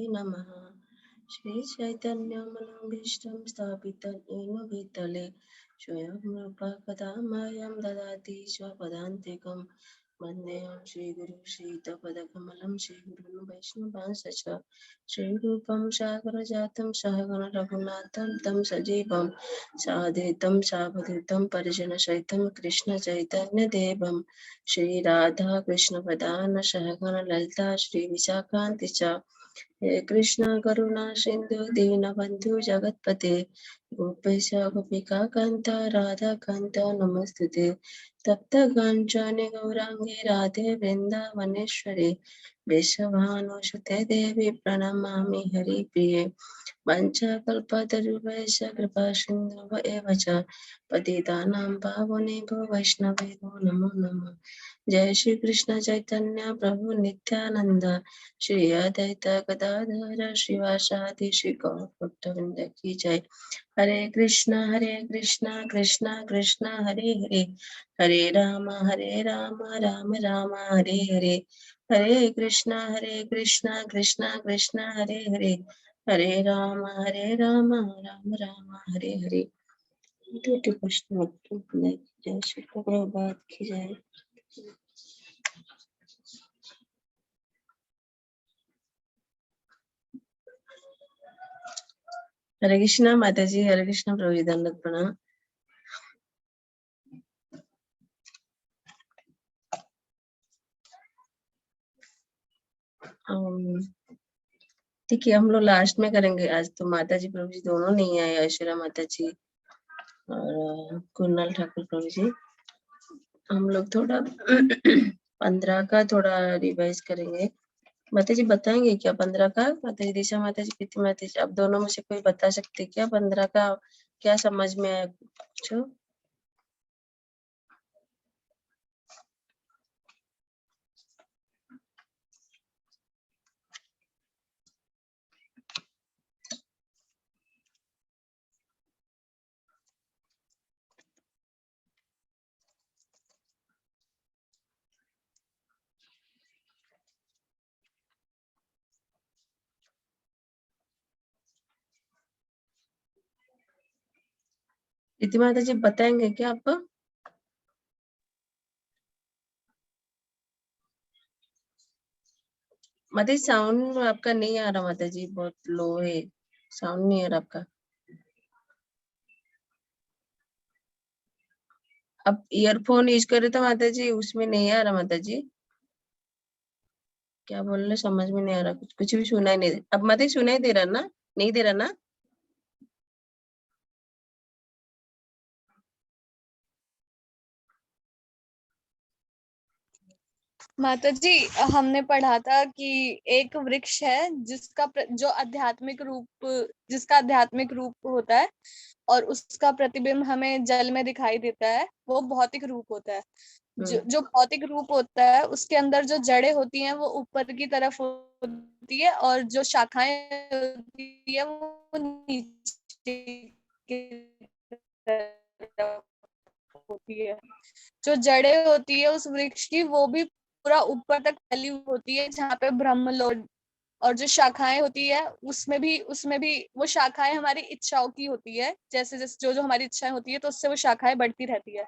नमः। श्री चैतन्यमनोभीष्टं स्थापितं येन भूतले स्वयं रूपः कदा मह्यं ददाति स्वपदान्तिकं। वन्देऽहं श्रीगुरुं श्रीयुतपदकमलं श्रीगुरून् वैष्णवांश्च श्रीरूपं सागरजातं सहगण रघुनाथं तं सजीवं साद्वैतं सावधूतं परिजनसहितं कृष्णचैतन्यदेवं श्रीराधा कृष्णपदान् सहगण ललिता श्रीविशाखान्ति च। हे कृष्ण करुणा सिंधु दीनबंधु जगतपते गोपेश गोपिका कांता राधा कांता नमस्तुते। तप्त कांचन गौरांगे राधे वृंदावनेश्वरी वृषभानुसुते देवी प्रणमामि हरिप्रिये। वंशकल्पतरुभ्यश्च कृपा सिन्धुव एव च पतितानां पावनेभ्यो वैष्णवेभ्यो नमो नमः। जय श्री कृष्ण चैतन्य प्रभु नित्यानंद श्री अद्वैत गदाधर श्रीवासादि श्री गौर भक्तवृंद की जय। हरे कृष्णा कृष्णा कृष्णा हरे हरे, हरे राम राम राम हरे हरे। हरे कृष्णा कृष्णा कृष्णा हरे हरे, हरे राम राम राम हरे हरे। कृष्ण जय श्री प्रभुपाद की जय। हरे कृष्णा माता जी, हरे कृष्णा प्रभु जी, दंडवत प्रणाम। ठीक है, हम लोग लास्ट में करेंगे। आज तो माता जी प्रभु जी दोनों नहीं आए, ऐश्वर्या माता जी और कुणाल ठाकुर प्रभु जी। हम लोग थोड़ा 15 का थोड़ा रिवाइज करेंगे। माता जी बताएंगे क्या 15 का? माता जी, दिशा माता जी, प्रीति माता जी, आप दोनों में से कोई बता सकते क्या 15 का क्या समझ में आया कुछ? प्रीति माता जी बताएंगे क्या आपको? माता जी साउंड आपका नहीं आ रहा, माता जी बहुत लो है, साउंड नहीं आ रहा आपका। अब ईयरफोन यूज कर रहे थे माता जी, उसमें नहीं आ रहा माता जी। क्या बोल रहे समझ में नहीं आ रहा, कुछ कुछ भी सुनाई नहीं दे। अब माता जी सुनाई दे रहा ना? नहीं दे रहा ना? माता जी, हमने पढ़ा था कि एक वृक्ष है जो जिसका आध्यात्मिक रूप होता है और उसका प्रतिबिंब हमें जल में दिखाई देता है, वो भौतिक रूप होता है। जो भौतिक रूप होता है उसके अंदर जो जड़ें होती हैं वो ऊपर की तरफ होती है और जो शाखाएं होती है वो नीचे की तरफ होती है। जो जड़ें होती है उस वृक्ष की वो भी पूरा ऊपर तक फैली होती है, जहाँ पे ब्रह्मलोक। और जो शाखाएं होती है उसमें भी वो शाखाएं हमारी इच्छाओं की होती है। जैसे जैसे जो जो हमारी इच्छाएं होती है तो उससे वो शाखाएं बढ़ती रहती है।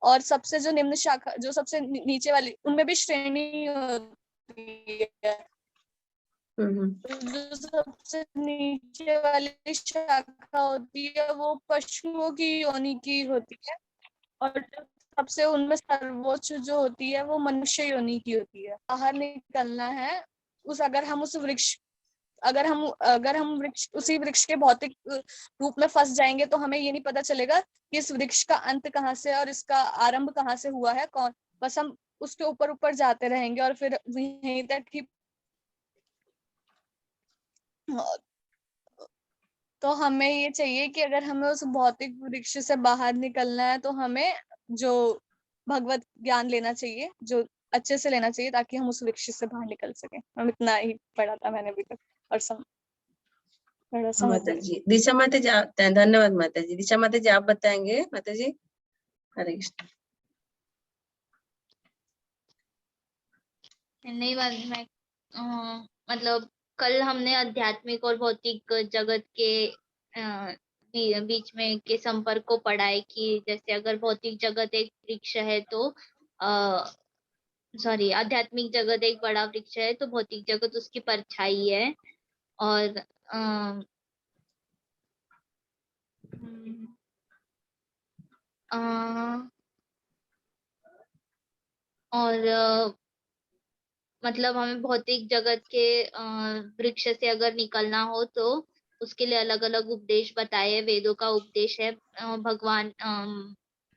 और सबसे जो निम्न शाखा, जो सबसे नीचे वाली, उनमें भी श्रेणी होती है। जो सबसे नीचे वाली शाखा होती है वो पशुओं की योनि की होती है और सबसे उनमें सर्वोच्च जो होती है वो मनुष्य योनि की होती है। बाहर निकलना है अगर हम उसी वृक्ष के भौतिक रूप में फंस जाएंगे तो हमें ये नहीं पता चलेगा कि इस वृक्ष का अंत कहाँ से और इसका आरंभ कहाँ से हुआ है। बस हम उसके ऊपर ऊपर जाते रहेंगे और फिर यहीं तक ही। तो हमें ये चाहिए कि अगर हमें उस भौतिक वृक्ष से बाहर निकलना है तो हमें जो भगवत ज्ञान लेना चाहिए, जो अच्छे से लेना चाहिए, ताकि हम उस वृक्ष से बाहर निकल सके। हम इतना ही पढ़ा था मैंने अभी तक और माता जी, दिशा माता जी, धन्यवाद माता जी। दिशा माता जी आप बताएंगे माता जी? हरे कृष्ण। नहीं बात मैं मतलब कल हमने आध्यात्मिक और भौतिक जगत के बीच में के संपर्क को पढ़ा है कि जैसे अगर भौतिक जगत एक वृक्ष है तो सॉरी आध्यात्मिक जगत एक बड़ा वृक्ष है तो भौतिक जगत उसकी परछाई है। और अ, और मतलब हमें भौतिक जगत के वृक्ष से अगर निकलना हो तो उसके लिए अलग अलग उपदेश बताए हैं, वेदों का उपदेश है। भगवान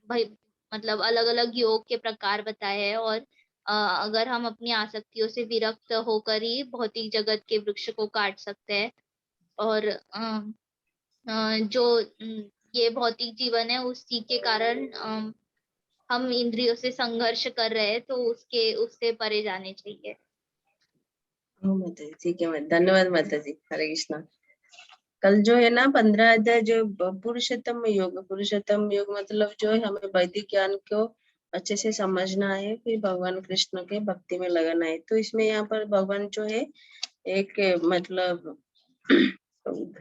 भाई मतलब अलग अलग योग के प्रकार बताए हैं। और अगर हम अपनी आसक्तियों से विरक्त होकर ही भौतिक जगत के वृक्ष को काट सकते हैं। और जो ये भौतिक जीवन है उसी के कारण हम इंद्रियों से संघर्ष कर रहे हैं तो उससे परे जाने चाहिए। माता जी ठीक है, धन्यवाद माता जी। हरे कृष्णा। कल जो है ना 15 अध्याय जो पुरुषोत्तम योग मतलब जो है हमें वैदिक ज्ञान को अच्छे से समझना है, फिर भगवान कृष्ण के भक्ति में लगाना है। तो इसमें यहाँ पर भगवान जो है एक मतलब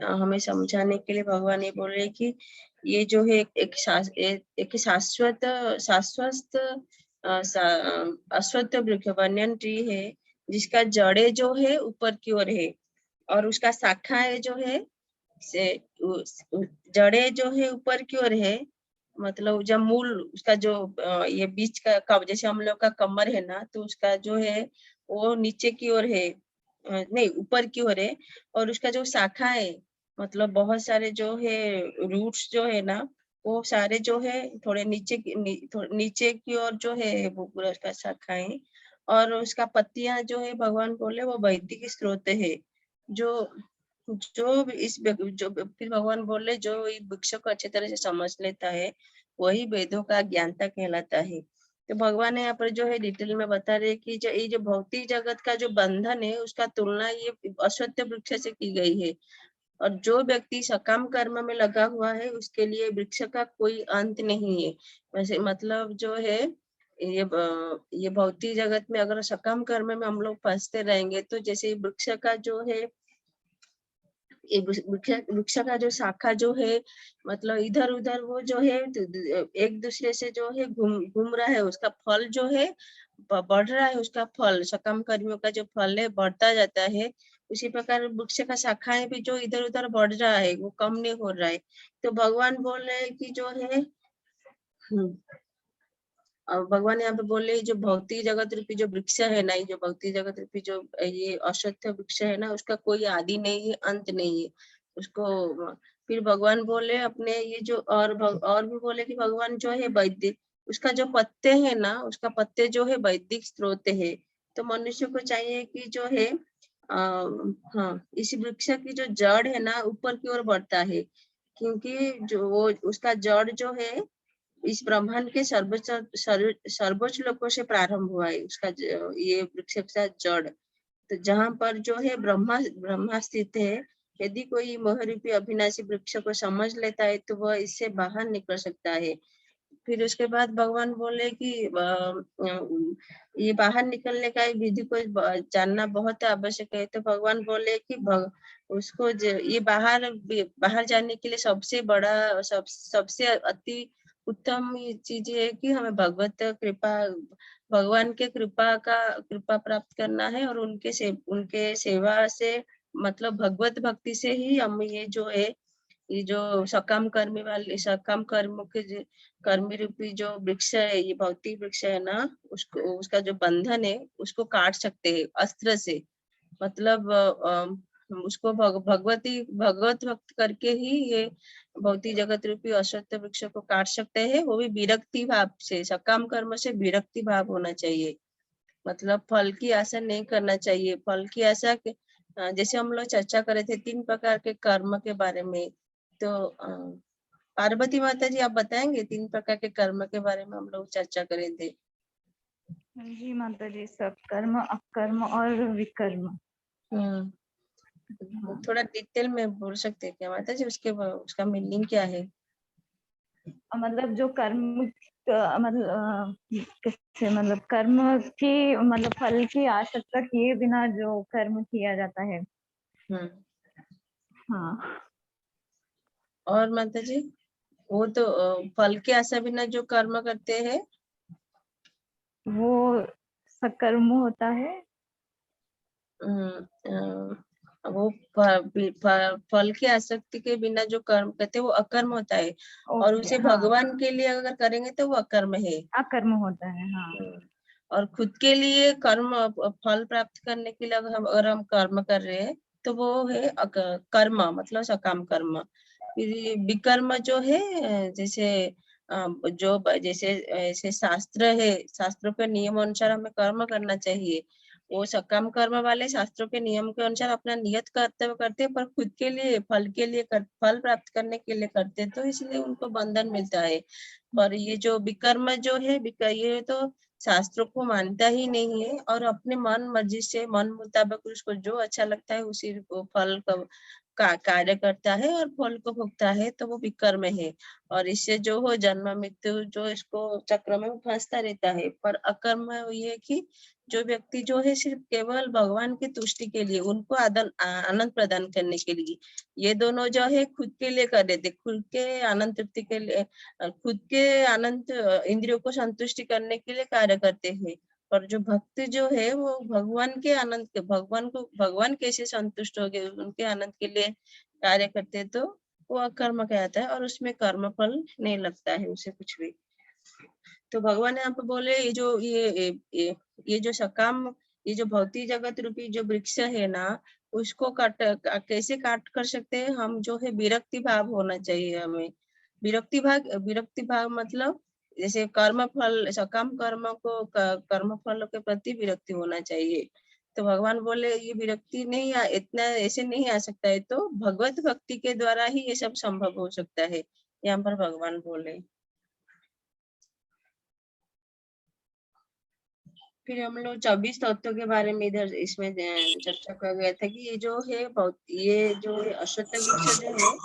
हमें समझाने के लिए भगवान ये बोल रहे हैं कि ये जो है एक शाश्वत शाश्वत अश्वत्थ वृक्ष बनियन ट्री है, जिसका जड़े जो है ऊपर की ओर है और उसका शाखाएं जो है से जड़े जो है ऊपर की ओर है। मतलब जब मूल उसका जो ये बीच का कब जैसे हम लोग का कमर है ना, तो उसका जो है वो नीचे की ओर है, नहीं ऊपर की ओर है। और उसका जो शाखा है मतलब बहुत सारे जो है रूट्स जो है ना, वो सारे जो है थोड़े नीचे की ओर जो है वो पूरा उसका शाखा है। और उसका पत्तियां जो है भगवान बोले वो वैदिक स्रोत है। जो जो फिर भगवान बोले जो वृक्ष को अच्छी तरह से समझ लेता है वही वेदों का ज्ञानता कहलाता है। तो भगवान यहाँ पर जो है डिटेल में बता रहे कि जो ये जो भौतिक जगत का जो बंधन है उसका तुलना ये अश्वत्थ वृक्ष से की गई है। और जो व्यक्ति सकाम कर्म में लगा हुआ है उसके लिए वृक्ष का कोई अंत नहीं है। वैसे मतलब जो है ये भौतिक जगत में अगर सकाम कर्म में हम लोग फंसते रहेंगे तो जैसे वृक्ष का जो है वृक्ष का जो शाखा जो है मतलब इधर उधर वो जो है एक दूसरे से जो है घूम रहा है, उसका फल जो है बढ़ रहा है, उसका फल सकम कर्मियों का जो फल है बढ़ता जाता है। उसी प्रकार वृक्ष का शाखाएं भी जो इधर उधर बढ़ रहा है वो कम नहीं हो रहा है। तो भगवान बोल रहे हैं कि जो है और भगवान यहाँ पे बोले जो भौतिक जगत रूपी जो वृक्ष है ना, ये जो भौतिक जगत रूपी जो ये अश्वत्थ वृक्ष है ना, उसका कोई आदि नहीं है, अंत नहीं है उसको। फिर भगवान बोले अपने ये जो और भी बोले कि भगवान जो है वैदिक उसका जो पत्ते है ना, उसका पत्ते जो है वैदिक स्रोत है। तो मनुष्य को चाहिए कि जो है हाँ इस वृक्ष की जो जड़ है ना ऊपर की ओर बढ़ता है, क्योंकि जो वो उसका जड़ जो है इस ब्रह्मांड के सर्वोच्च लोकों से प्रारंभ हुआ है। उसका ये वृक्ष का जड़ तो जहाँ पर जो है ब्रह्मा स्थित है। यदि कोई मोहरूपी अविनाशी वृक्ष को समझ लेता है तो वह इससे बाहर निकल सकता है। फिर उसके बाद भगवान बोले कि ये बाहर निकलने का विधि को जानना बहुत आवश्यक है। तो भगवान बोले कि उसको ये बाहर जाने के लिए सबसे बड़ा सबसे अति उत्तम चीज है कि हमें भगवान के कृपा प्राप्त करना है और उनके सेवा से मतलब भगवत भक्ति से ही हम ये जो सकाम कर्म के कर्मी रूपी जो वृक्ष है, ये भौतिक वृक्ष है ना, उसका जो बंधन है उसको काट सकते हैं अस्त्र से। मतलब उसको भगवत भक्त करके ही ये भौतिक जगत रूपी अश्वत्थ वृक्ष को काट सकते हैं, वो भी विरक्ति भाव से। सकाम कर्म से विरक्ति भाव होना चाहिए, मतलब फल की आशा नहीं करना चाहिए। फल की आशा जैसे हम लोग चर्चा करे थे 3 प्रकार के कर्म के बारे में। तो पार्वती माता जी आप बताएंगे 3 प्रकार के कर्म के बारे में हम लोग चर्चा करे थे। जी माता जी, सत्कर्म, अकर्म और विकर्म। थोड़ा डिटेल में बोल सकते हैं क्या माता जी, उसका मीनिंग क्या है? मतलब जो कर्म मतलब कैसे, मतलब कर्म की, मतलब फल की आशंका किए बिना जो कर्म किया जाता है। हाँ। और माता जी, वो तो फल के आशा बिना जो कर्म करते हैं वो सकर्म होता है। वो फल की आसक्ति के बिना जो कर्म करते हैं वो अकर्म होता है, और ओके, उसे हाँ, भगवान के लिए अगर करेंगे तो वो अकर्म है। अकर्म होता है, हाँ। और खुद के लिए कर्म फल प्राप्त करने के लिए अगर हम कर्म कर रहे हैं तो वो है कर्म, मतलब सकाम कर्म। फिर विकर्म जो है, जैसे जैसे ऐसे शास्त्र है, शास्त्रों के नियम अनुसार हमें कर्म करना चाहिए। वो सकाम कर्म वाले शास्त्रों के नियम के अनुसार अपना नियत कर्तव्य करते हैं, पर खुद के लिए फल के लिए फल प्राप्त करने के लिए करते हैं, तो इसलिए उनको बंधन मिलता है। पर ये जो विकर्म जो है, ये तो शास्त्रों को मानता ही नहीं है, और अपने मन मर्जी से मन मुताबिक उसको जो अच्छा लगता है उसी को फल का कार्य करता है और फल को भोगता है, तो वो विकर्म है। और इससे जो हो जन्म मृत्यु जो इसको चक्र में फंसता रहता है। पर अकर्म ये है कि जो व्यक्ति जो है सिर्फ केवल भगवान की तुष्टि के लिए, उनको आनंद प्रदान करने के लिए, ये दोनों जो है खुद के लिए कर देते, खुद के आनंद तृप्ति के लिए, खुद के आनंद इंद्रियों को संतुष्टि करने के लिए कार्य करते हैं। और जो भक्त जो है वो भगवान के आनंद के, भगवान कैसे संतुष्ट हो गए उनके आनंद के लिए कार्य करते हैं, तो वो अकर्म कहता है, और उसमें कर्म फल नहीं लगता है उसे कुछ भी। तो भगवान यहाँ पे बोले ये जो सकाम, ये जो भौतिक जगत रूपी जो वृक्ष है ना, उसको कैसे काट कर सकते हैं हम, जो है विरक्ति भाव होना चाहिए हमें। विरक्ति भाव मतलब जैसे कर्म फल, सकाम कर्म फल के प्रति विरक्ति होना चाहिए। तो भगवान बोले ये विरक्ति नहीं इतना ऐसे नहीं आ सकता है, तो भगवत भक्ति के द्वारा ही ये सब संभव हो सकता है, यहाँ पर भगवान बोले। फिर हम लोग 24 तत्वों के बारे में इधर इसमें चर्चा कर गया था कि ये जो है अश्वत्थ वृक्ष जो है,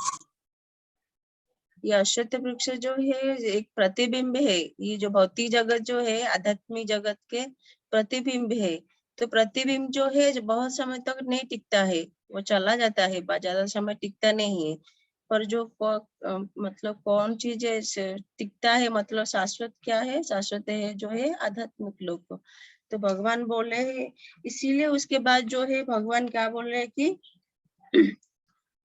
ये अश्वत्थ वृक्ष जो है एक प्रतिबिंब है। ये जो भौतिक जगत जो है आध्यात्मिक जगत के प्रतिबिंब है। तो प्रतिबिंब जो है जो बहुत समय तक नहीं टिकता है, वो चला जाता है, ज्यादा समय टिकता नहीं है। पर जो मतलब कौन चीज टिकता है, मतलब शाश्वत क्या है, शाश्वत है जो है आध्यात्मिक लोक। तो भगवान बोले, इसीलिए उसके बाद जो है भगवान क्या बोल रहे कि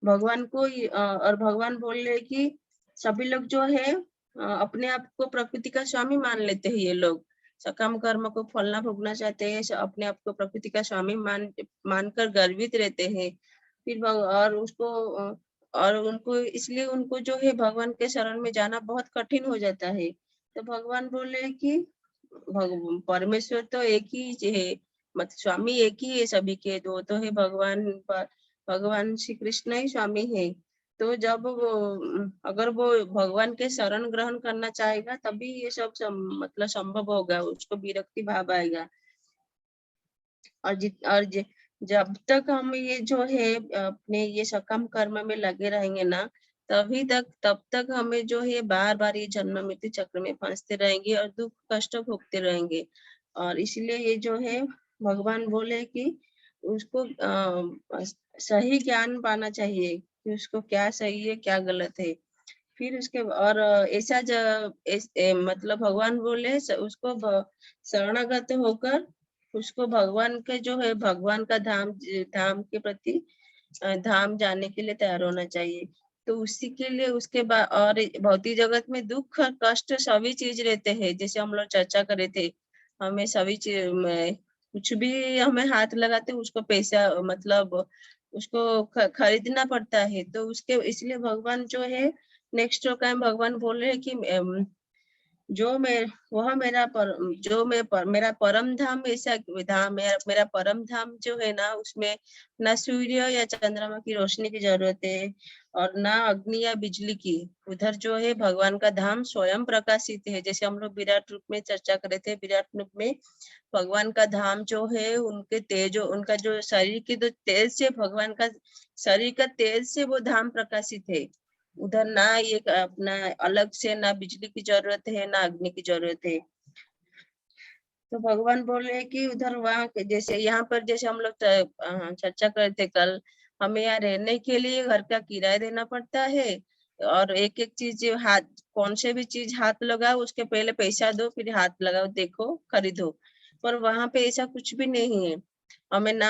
भगवान को और भगवान बोल रहे कि सभी लोग जो है अपने आप को प्रकृति का स्वामी मान लेते हैं। ये लोग सकाम कर्म को फल ना भोगना चाहते हैं, अपने आप को प्रकृति का स्वामी मानकर गर्वित रहते हैं। फिर और उनको इसलिए उनको जो है भगवान के शरण में जाना बहुत कठिन हो जाता है। तो भगवान बोले कि परमेश्वर तो एक ही है, मतलब स्वामी एक ही है सभी के, दो तो है भगवान श्री कृष्ण ही स्वामी है। तो जब अगर वो भगवान के शरण ग्रहण करना चाहेगा तभी ये सब मतलब संभव होगा, उसको विरक्ति भाव आएगा। और जब तक हम ये जो है अपने ये सकाम कर्म में लगे रहेंगे ना, तब तक हमें जो है बार बार ये जन्म मृत्यु चक्र में फंसते रहेंगे और दुख कष्ट भोगते रहेंगे। और इसलिए ये जो है भगवान बोले कि उसको सही ज्ञान पाना चाहिए कि उसको क्या सही है क्या गलत है। फिर उसके और मतलब भगवान बोले उसको शरणागत होकर उसको भगवान के जो है भगवान का धाम के प्रति धाम जाने के लिए तैयार होना चाहिए। तो उसी के लिए उसके बाद और भौतिक जगत में दुख और कष्ट सभी चीज रहते हैं, जैसे हम लोग चर्चा करे थे। हमें सभी चीज में कुछ भी हमें हाथ लगाते उसको पैसा मतलब उसको खरीदना पड़ता है। तो उसके इसलिए भगवान जो है नेक्स्ट टाइम भगवान बोल रहे हैं कि मेरा परम धाम ऐसा धाम है, मेरा परम धाम जो है ना उसमें ना सूर्य या चंद्रमा की रोशनी की जरूरत है और ना अग्नि या बिजली की। उधर जो है भगवान का धाम स्वयं प्रकाशित है। जैसे हम लोग विराट रूप में चर्चा करे थे, विराट रूप में भगवान का धाम जो है उनके तेज, उनका जो शरीर के जो तेज से भगवान का शरीर का तेज से वो धाम प्रकाशित है। उधर ना ये अपना अलग से ना बिजली की जरूरत है ना अग्नि की जरूरत है। तो भगवान बोल रहे हैं कि उधर वहाँ जैसे यहाँ पर जैसे हम लोग चर्चा करते कल, हमें यहाँ रहने के लिए घर का किराया देना पड़ता है और एक एक चीज हाथ, कौन से भी चीज हाथ लगाओ उसके पहले पैसा दो, फिर हाथ लगाओ, देखो, खरीदो। पर वहाँ पे ऐसा कुछ भी नहीं है। हमें ना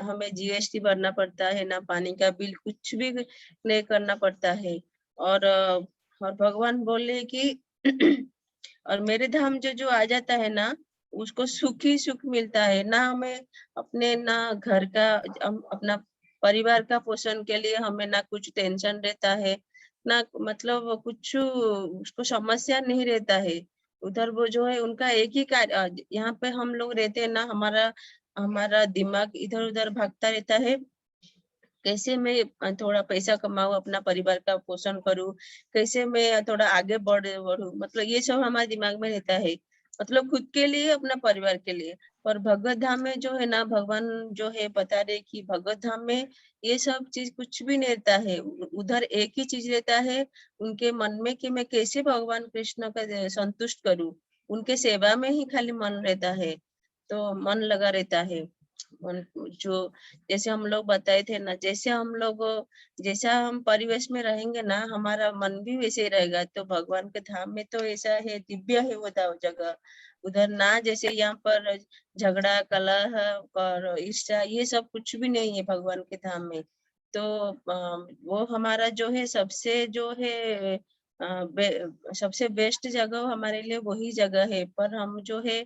हमें जीएसटी भरना पड़ता है, ना पानी का बिल, कुछ भी नहीं करना पड़ता है। और भगवान बोले कि और मेरे धाम जो आ जाता है ना, उसको सुख ही सुख मिलता है। ना हमें अपने ना घर का अपना परिवार का पोषण के लिए हमें ना कुछ टेंशन रहता है, ना मतलब कुछ उसको समस्या नहीं रहता है। उधर वो जो है उनका एक ही कार्य, यहाँ पे हम लोग रहते हैं ना, हमारा हमारा दिमाग इधर उधर भागता रहता है, कैसे मैं थोड़ा पैसा कमाऊं, अपना परिवार का पोषण करूं, कैसे मैं थोड़ा आगे बढ़ूं, मतलब ये सब हमारे दिमाग में रहता है, मतलब खुद के लिए, अपना परिवार के लिए। और भगवत धाम में जो है ना, भगवान जो है बता रहे कि भगवत धाम में ये सब चीज कुछ भी नहीं रहता है। उधर एक ही चीज रहता है उनके मन में कि मैं कैसे भगवान कृष्ण का संतुष्ट करूं, उनके सेवा में ही खाली मन रहता है, तो मन लगा रहता है। जो जैसे हम लोग बताए थे ना, जैसा हम परिवेश में रहेंगे ना, हमारा मन भी वैसे ही रहेगा। तो भगवान के धाम में तो ऐसा है, दिव्य है वो जगह। उधर ना जैसे यहाँ पर झगड़ा, कलह और ईर्ष्या, ये सब कुछ भी नहीं है भगवान के धाम में। तो वो हमारा जो है सबसे जो है सबसे बेस्ट जगह हमारे लिए वही जगह है। पर हम जो है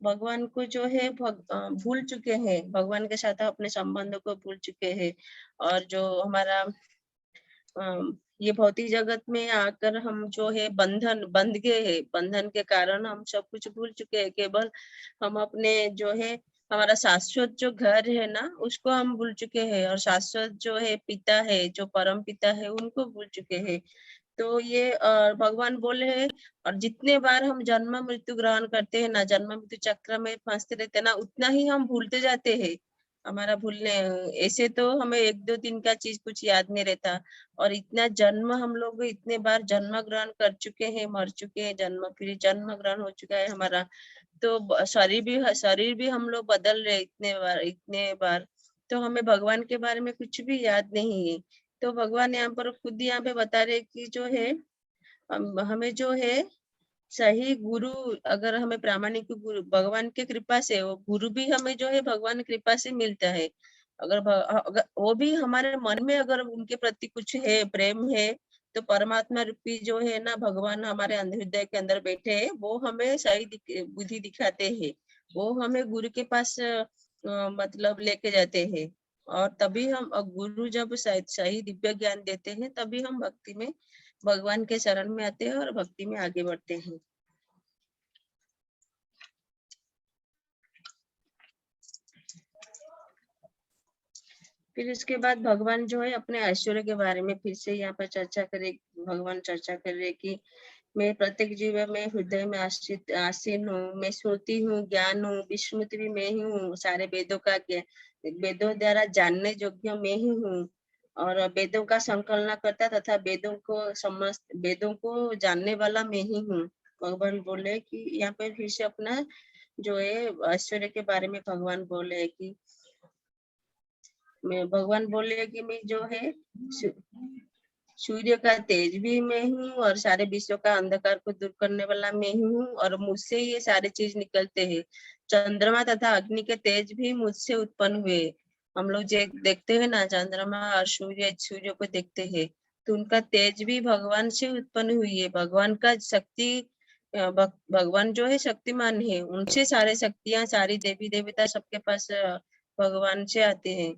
भगवान को जो है भूल चुके हैं, भगवान के साथ अपने संबंधों को भूल चुके हैं। और जो हमारा ये भौतिक जगत में आकर हम जो है बंध गए हैं, बंधन के कारण हम सब कुछ भूल चुके हैं। केवल हम अपने जो है हमारा शाश्वत जो घर है ना, उसको हम भूल चुके हैं, और शाश्वत जो है पिता है, जो परम पिता है, उनको भूल चुके हैं। तो ये भगवान बोले हैं, और जितने बार हम जन्म मृत्यु ग्रहण करते हैं ना, जन्म मृत्यु चक्र में फंसते रहते हैं ना, उतना ही हम भूलते जाते हैं। हमारा भूलने ऐसे तो हमें एक दो दिन का चीज कुछ याद नहीं रहता, और इतना जन्म हम लोग इतने बार जन्म ग्रहण कर चुके हैं, मर चुके हैं, जन्म फिर जन्म ग्रहण हो चुका है हमारा। तो शरीर भी हम लोग बदल रहे इतने बार। तो हमें भगवान के बारे में कुछ भी याद नहीं है। तो भगवान यहाँ पर खुद यहाँ पे बता रहे कि जो है हमें जो है सही गुरु, अगर हमें प्रामाणिक गुरु भगवान के कृपा से, वो गुरु भी हमें जो है भगवान की कृपा से मिलता है। अगर वो भी हमारे मन में अगर उनके प्रति कुछ है, प्रेम है, तो परमात्मा रूपी जो है ना भगवान हमारे हृदय के अंदर बैठे हैं, वो हमें सही बुद्धि दिखाते हैं। वो हमें गुरु के पास मतलब लेके जाते हैं। और तभी हम गुरु जब सही दिव्य ज्ञान देते हैं, तभी हम भक्ति में भगवान के शरण में आते हैं और भक्ति में आगे बढ़ते हैं। फिर इसके बाद भगवान जो है अपने ऐश्वर्य के बारे में फिर से यहाँ पर चर्चा करे। भगवान चर्चा कर रहे कि मैं प्रत्येक जीव में हृदय में आसीन हूँ, मैं श्रुति हूँ, ज्ञान हूँ, विस्मृति भी मैं ही हूँ, सारे वेदों द्वारा जानने योग्य मैं ही हूँ, और वेदों का संकलन करता तथा वेदों को जानने वाला मैं ही हूँ। भगवान बोले कि यहाँ पर फिर से अपना जो है ऐश्वर्य के बारे में भगवान बोले कि भगवान बोले कि मैं जो है सूर्य का तेज भी मैं हूँ, और सारे विश्व का अंधकार को दूर करने वाला मैं ही हूँ, और मुझसे ये सारे चीज निकलते हैं। चंद्रमा तथा अग्नि के तेज भी मुझसे उत्पन्न हुए। हम लोग जो देखते हैं ना, चंद्रमा और सूर्य को देखते हैं, तो उनका तेज भी भगवान से उत्पन्न हुई है। भगवान का शक्ति, भगवान जो है शक्तिमान है, उनसे सारे शक्तियां, सारी देवी देवता सबके पास भगवान से आते हैं।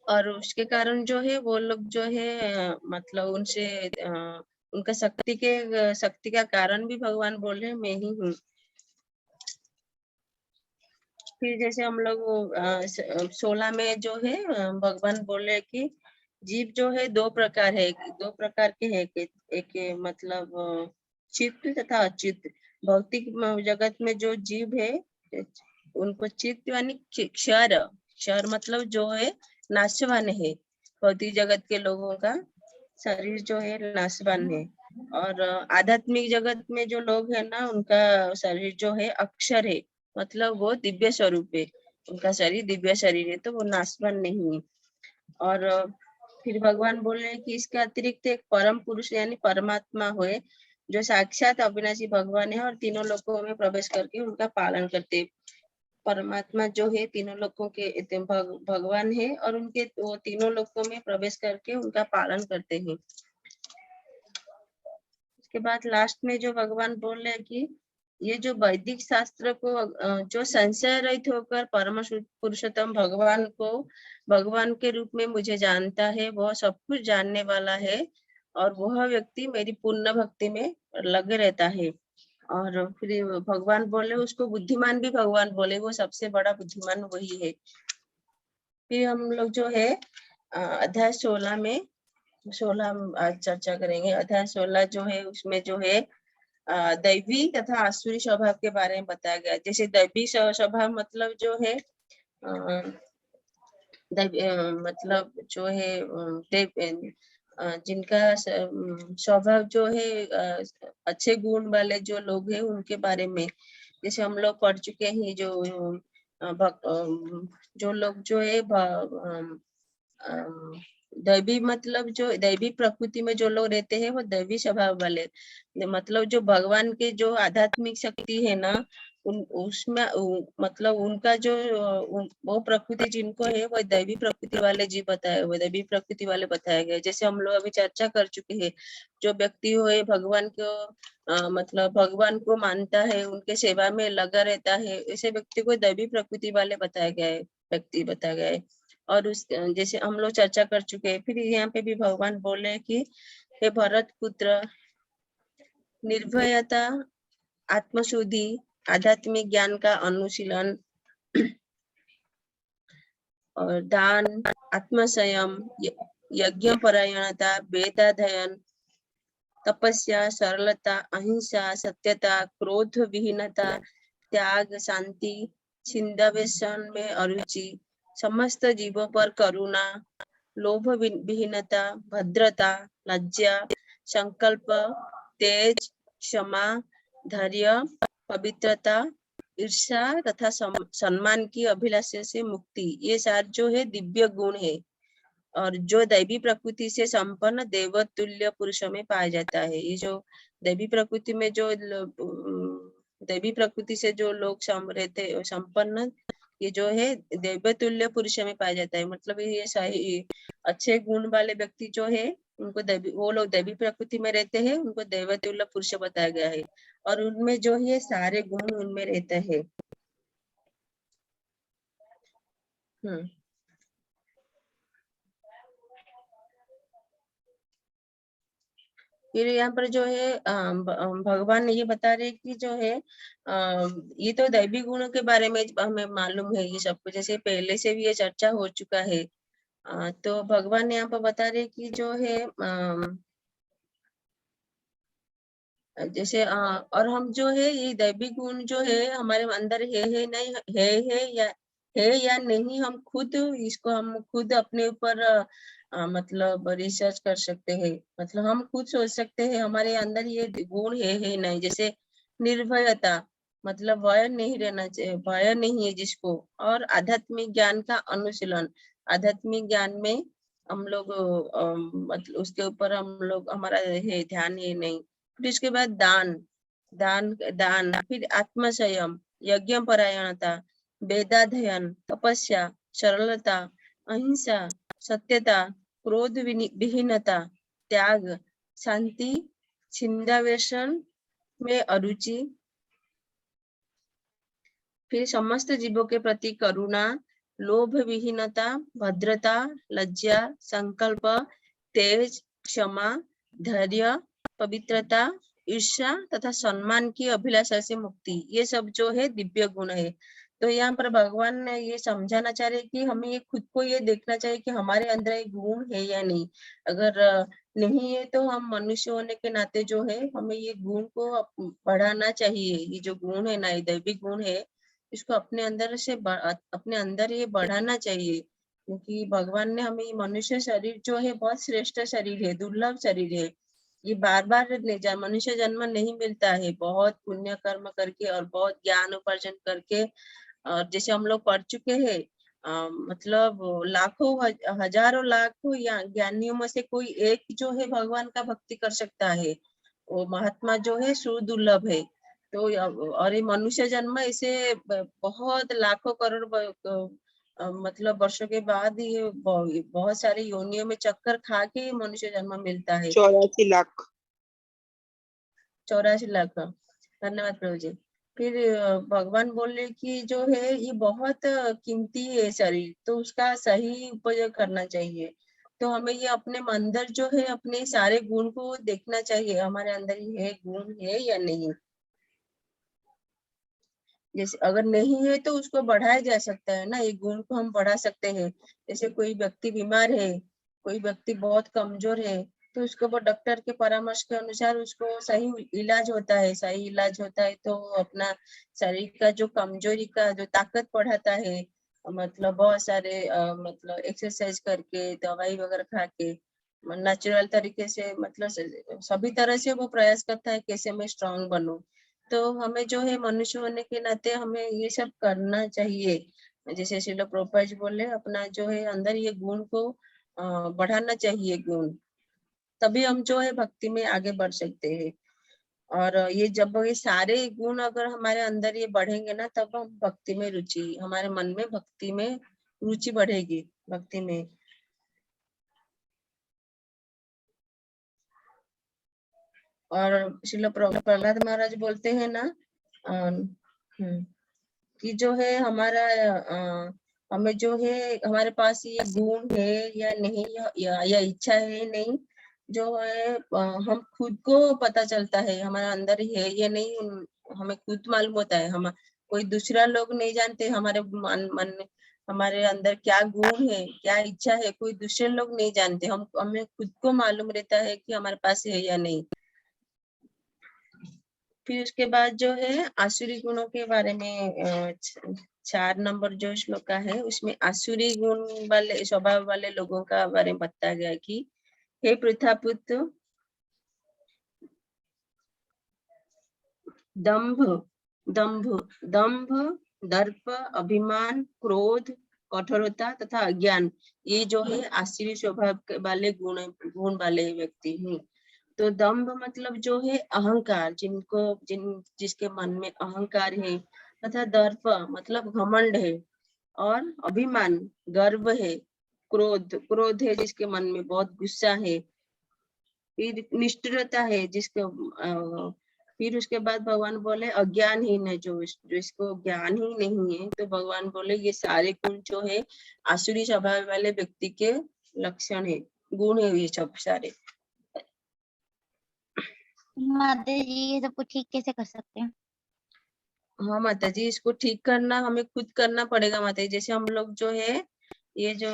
और उसके कारण जो है वो लोग जो है मतलब उनसे उनका शक्ति का कारण भी भगवान बोल रहे हैं मैं ही हूँ। फिर जैसे हम लोग 16 में जो है भगवान बोल रहे कि जीव जो है दो प्रकार के है, एक मतलब चित्त तथा अचित्त। भौतिक जगत में जो जीव है उनको चित्त यानी क्षर मतलब जो है नाशवान है, भौतिक जगत के लोगों का शरीर जो है नाशवान है, और आध्यात्मिक जगत में जो लोग है ना, उनका शरीर जो है अक्षर है, मतलब वो दिव्य स्वरूप है, उनका शरीर दिव्य शरीर है, तो वो नाशवान नहीं है। और फिर भगवान बोल रहे हैं कि इसके अतिरिक्त एक परम पुरुष यानी परमात्मा है, जो साक्षात अविनाशी भगवान है और तीनों लोकों में प्रवेश करके उनका पालन करते हैं। परमात्मा जो है तीनों लोकों के भगवान है, और उनके वो तीनों लोकों में प्रवेश करके उनका पालन करते हैं। उसके बाद लास्ट में जो भगवान बोल रहे हैं कि ये जो वैदिक शास्त्र को जो संशय रहित होकर परम पुरुषोत्तम भगवान को भगवान के रूप में मुझे जानता है, वह सब कुछ जानने वाला है, और वह व्यक्ति मेरी पूर्ण भक्ति में लगे रहता है। और फिर भगवान बोले उसको बुद्धिमान भी भगवान बोले, वो सबसे बड़ा बुद्धिमान वही है। फिर हम लोग जो है अध्याय 16 में 16 आज चर्चा करेंगे। अध्याय 16 जो है उसमें जो है दैवी तथा आसुरी स्वभाव के बारे में बताया गया। जैसे दैवी स्वभाव मतलब जो है मतलब जो है जिनका स्वभाव जो है अच्छे गुण वाले जो लोग हैं उनके बारे में, जैसे हम लोग पढ़ चुके हैं जो लोग जो है दैवी मतलब जो दैवी प्रकृति में जो लोग रहते हैं वो दैवी स्वभाव वाले, मतलब जो भगवान के जो आध्यात्मिक शक्ति है ना, उसमें मतलब उनका जो वो प्रकृति जिनको है वो दैवी प्रकृति वाले जी बताए हुए, दैवी प्रकृति वाले बताया गया। जैसे हम लोग अभी चर्चा कर चुके हैं, जो व्यक्ति हो भगवान को मतलब भगवान को मानता है, उनके सेवा में लगा रहता है, ऐसे व्यक्ति को दैवी प्रकृति वाले बताया गया है, व्यक्ति बताया गया है। और उस जैसे हम लोग चर्चा कर चुके हैं, फिर यहाँ पे भी भगवान बोले कि हे भरत पुत्र, निर्भयता, आत्मशुद्धि, आध्यात्मिक ज्ञान का अनुशीलन और दान, आत्मसंयम, यज्ञ परायणता, वेदाध्ययन, तपस्या, सरलता, अहिंसा, सत्यता, क्रोध विहीनता, त्याग, शांति, छिंदवेशन में अरुचि, समस्त जीवों पर करुणा, लोभ विहीनता, भद्रता, लज्जा, संकल्प, तेज, क्षमा, धैर्य, पवित्रता, ईर्ष्या तथा सम्मान की अभिलाषा से मुक्ति, ये सारे जो है दिव्य गुण है, और जो दैवी प्रकृति से संपन्न देवतुल्य पुरुषों में पाया जाता है। ये जो दैवी प्रकृति में जो दैवी प्रकृति से जो लोग रहते संपन्न, ये जो है देवतुल्य पुरुष में पाया जाता है। मतलब ये सही अच्छे गुण वाले व्यक्ति जो है उनको वो लोग दैवी प्रकृति में रहते हैं, उनको देवतुल्य पुरुष बताया गया है, और उनमें जो है सारे गुण उनमें रहते हैं। फिर यहाँ पर जो है भगवान ये बता रहे कि जो है ये तो दैवी गुणों के बारे में हमें मालूम है ये सब कुछ, जैसे पहले से भी ये चर्चा हो चुका है। तो भगवान यहाँ पर बता रहे कि जो है जैसे और हम जो है ये दैवी गुण जो है हमारे अंदर है नहीं है या नहीं, हम खुद इसको हम खुद अपने ऊपर मतलब रिसर्च कर सकते हैं। मतलब हम खुद सोच सकते हैं हमारे अंदर ये गुण है नहीं। जैसे निर्भयता, मतलब भय नहीं रहना चाहिए, भय नहीं है जिसको, और आध्यात्मिक ज्ञान का अनुशीलन, आध्यात्मिक ज्ञान में हम लोग मतलब उसके ऊपर हम लोग हमारा है ध्यान है नहीं। फिर इसके बाद दान दान दान फिर आत्मसंयम, यज्ञ परायणता, वेदाध्ययन, तपस्या, सरलता, अहिंसा, सत्यता, क्रोध विहीनता, त्याग, शांति, छिंदावेशन में अरुचि, फिर समस्त जीवों के प्रति करुणा, लोभ विहीनता, भद्रता, लज्जा, संकल्प, तेज, क्षमा, धैर्य, पवित्रता, ईर्ष्या तथा सम्मान की अभिलाषा से मुक्ति, ये सब जो है दिव्य गुण है। तो यहाँ पर भगवान ने ये समझाना चाह रहे कि हमें ये खुद को ये देखना चाहिए कि हमारे अंदर एक गुण है या नहीं। अगर नहीं है तो हम मनुष्य होने के नाते जो है हमें ये गुण को बढ़ाना चाहिए। ये जो गुण है ना, दैविक गुण है, इसको अपने अंदर ये बढ़ाना चाहिए। क्योंकि भगवान ने हमें मनुष्य शरीर जो है बहुत श्रेष्ठ शरीर है, दुर्लभ शरीर है। ये बार बार मनुष्य जन्म नहीं मिलता है, बहुत पुण्य कर्म करके और बहुत ज्ञान उपार्जन करके। और जैसे हम लोग पढ़ चुके हैं, मतलब लाखों हजारों लाखों ज्ञानियों में से कोई एक जो है भगवान का भक्ति कर सकता है, वो महात्मा जो है सुदुर्लभ है। तो और ये मनुष्य जन्म इसे बहुत लाखों करोड़ मतलब वर्षों के बाद ये बहुत सारे योनियों में चक्कर खा के मनुष्य जन्म मिलता है। 84 लाख। 84 लाख। धन्यवाद प्रभु जी। फिर भगवान बोले कि जो है ये बहुत कीमती है शरीर, तो उसका सही उपयोग करना चाहिए। तो हमें ये अपने अंदर जो है अपने सारे गुण को देखना चाहिए, हमारे अंदर ये गुण है या नहीं। जैसे अगर नहीं है तो उसको बढ़ाया जा सकता है ना, ये गुण को हम बढ़ा सकते हैं। जैसे कोई व्यक्ति बीमार है, कोई व्यक्ति बहुत कमजोर है, तो उसको वो डॉक्टर के परामर्श के अनुसार उसको सही इलाज होता है, सही इलाज होता है तो अपना शरीर का जो कमजोरी का जो ताकत बढ़ाता है, मतलब बहुत सारे मतलब एक्सरसाइज करके, दवाई वगैरह खा के, नेचुरल तरीके से, मतलब सभी तरह से वो प्रयास करता है कैसे मैं स्ट्रांग बनूं। तो हमें जो है मनुष्य होने के नाते हमें ये सब करना चाहिए। जैसे श्रील प्रभुपाद जी बोले, अपना जो है अंदर ये गुण को बढ़ाना चाहिए गुण, तभी हम जो है भक्ति में आगे बढ़ सकते हैं। और ये जब ये सारे गुण अगर हमारे अंदर ये बढ़ेंगे ना, तब हम भक्ति में रुचि, हमारे मन में भक्ति में रुचि बढ़ेगी, भक्ति में। और श्रील प्रहलाद महाराज बोलते हैं ना कि जो है हमारा हमें जो है हमारे पास ये गुण है या नहीं, या इच्छा है नहीं, जो है हम खुद को पता चलता है हमारा अंदर है या नहीं, हमें खुद मालूम होता है। हम कोई दूसरा लोग नहीं जानते हमारे मन में हमारे अंदर क्या गुण है, क्या इच्छा है, कोई दूसरे लोग नहीं जानते। हमें खुद को मालूम रहता है कि हमारे पास है या नहीं। फिर उसके बाद जो है आसुरी गुणों के बारे में 4 नंबर जो श्लोक का है, उसमें आसुरी गुण वाले स्वभाव वाले लोगों का बारे में बताया गया कि हे पृथापुत्र, दंभ दंभ दंभ दर्प, अभिमान, क्रोध, कठोरता तथा अज्ञान, ये जो है आसुरी स्वभाव वाले गुण वाले व्यक्ति हैं। तो दंभ मतलब जो है अहंकार, जिसके मन में अहंकार है, तथा दर्प मतलब घमंड है, और अभिमान गर्व है, क्रोध है जिसके मन में बहुत गुस्सा है, फिर निष्ठुरता है फिर उसके बाद भगवान बोले अज्ञानहीन है, जो जिसको ज्ञान ही नहीं है। तो भगवान बोले ये सारे गुण जो है आसुरी स्वभाव वाले व्यक्ति के लक्षण है, गुण है ये सब सारे। माता जी ये सबको ठीक कैसे कर सकते हैं? हाँ माता जी, इसको ठीक करना हमें खुद करना पड़ेगा माता जी। जैसे हम लोग जो है ये जो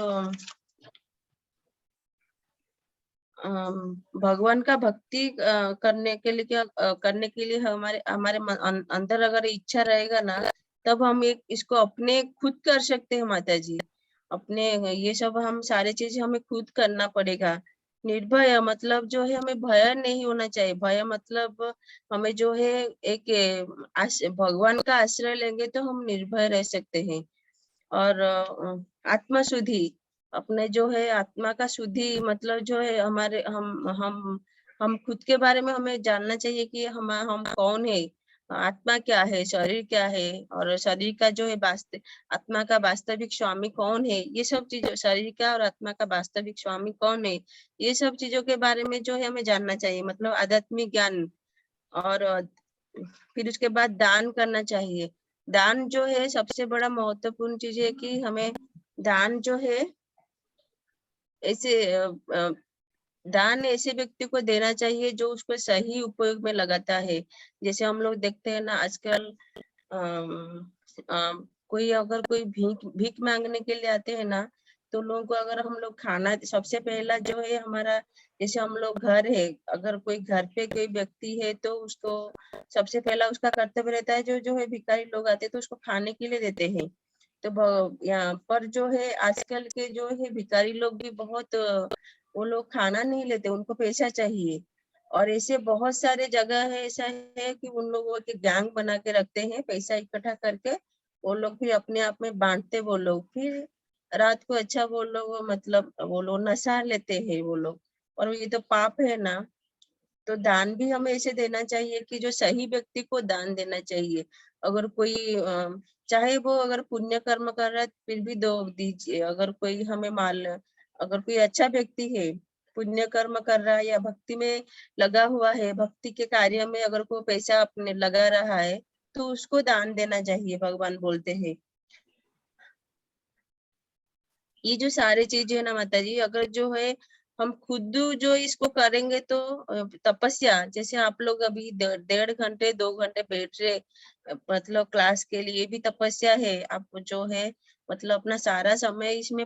भगवान का भक्ति करने के लिए हमारे अंदर अगर इच्छा रहेगा ना, तब हम इसको अपने खुद कर सकते हैं माता जी। अपने ये सब हम सारे चीज हमें खुद करना पड़ेगा। निर्भय मतलब जो है हमें भय नहीं होना चाहिए। भय मतलब हमें जो है एक भगवान का आश्रय लेंगे तो हम निर्भय रह सकते हैं। और आत्मा शुद्धि, अपने जो है आत्मा का शुद्धि मतलब जो है हमारे हम खुद के बारे में हमें जानना चाहिए कि हम कौन है, आत्मा क्या है, शरीर क्या है, और शरीर का जो है आत्मा का वास्तविक स्वामी कौन है। ये सब चीजों, शरीर का और आत्मा का वास्तविक स्वामी कौन है, ये सब चीजों के बारे में जो है हमें जानना चाहिए, मतलब आध्यात्मिक ज्ञान। और फिर उसके बाद दान करना चाहिए। दान जो है सबसे बड़ा महत्वपूर्ण चीज है कि हमें दान जो है ऐसे दान ऐसे व्यक्ति को देना चाहिए जो उसको सही उपयोग में लगाता है। जैसे हम लोग देखते हैं ना आजकल कोई भीख मांगने के लिए आते हैं ना, तो लोगों को अगर हम लोग खाना, सबसे पहला जो है हमारा, जैसे हम लोग घर है, अगर कोई घर पे कोई व्यक्ति है तो उसको सबसे पहला उसका कर्तव्य रहता है, जो है भिखारी लोग आते हैं तो उसको खाने के लिए देते हैं। तो यहाँ पर जो है आजकल के जो है भिखारी लोग भी बहुत वो लोग खाना नहीं लेते, उनको पैसा चाहिए। और ऐसे बहुत सारे जगह है, ऐसा है कि उन लोगों के गैंग बना के रखते हैं, पैसा इकट्ठा करके वो लोग फिर अपने आप में बांटते, वो लोग फिर रात को अच्छा वो लोग मतलब वो लोग नशा लेते हैं वो लोग, और ये तो पाप है ना। तो दान भी हमें ऐसे देना चाहिए कि जो सही व्यक्ति को दान देना चाहिए। अगर कोई चाहे वो अगर पुण्य कर्म कर रहा है फिर भी दो दीजिए। अगर कोई हमें अगर कोई अच्छा व्यक्ति है, पुण्य कर्म कर रहा है या भक्ति में लगा हुआ है, भक्ति के कार्य में अगर कोई पैसा अपने लगा रहा है तो उसको दान देना चाहिए, भगवान बोलते हैं। ये जो सारी चीजें है ना माता जी, अगर जो है हम खुद जो इसको करेंगे तो तपस्या, जैसे आप लोग अभी 1.5 घंटे 2 घंटे बैठ रहे मतलब क्लास के लिए भी तपस्या है। आप जो है मतलब अपना सारा समय इसमें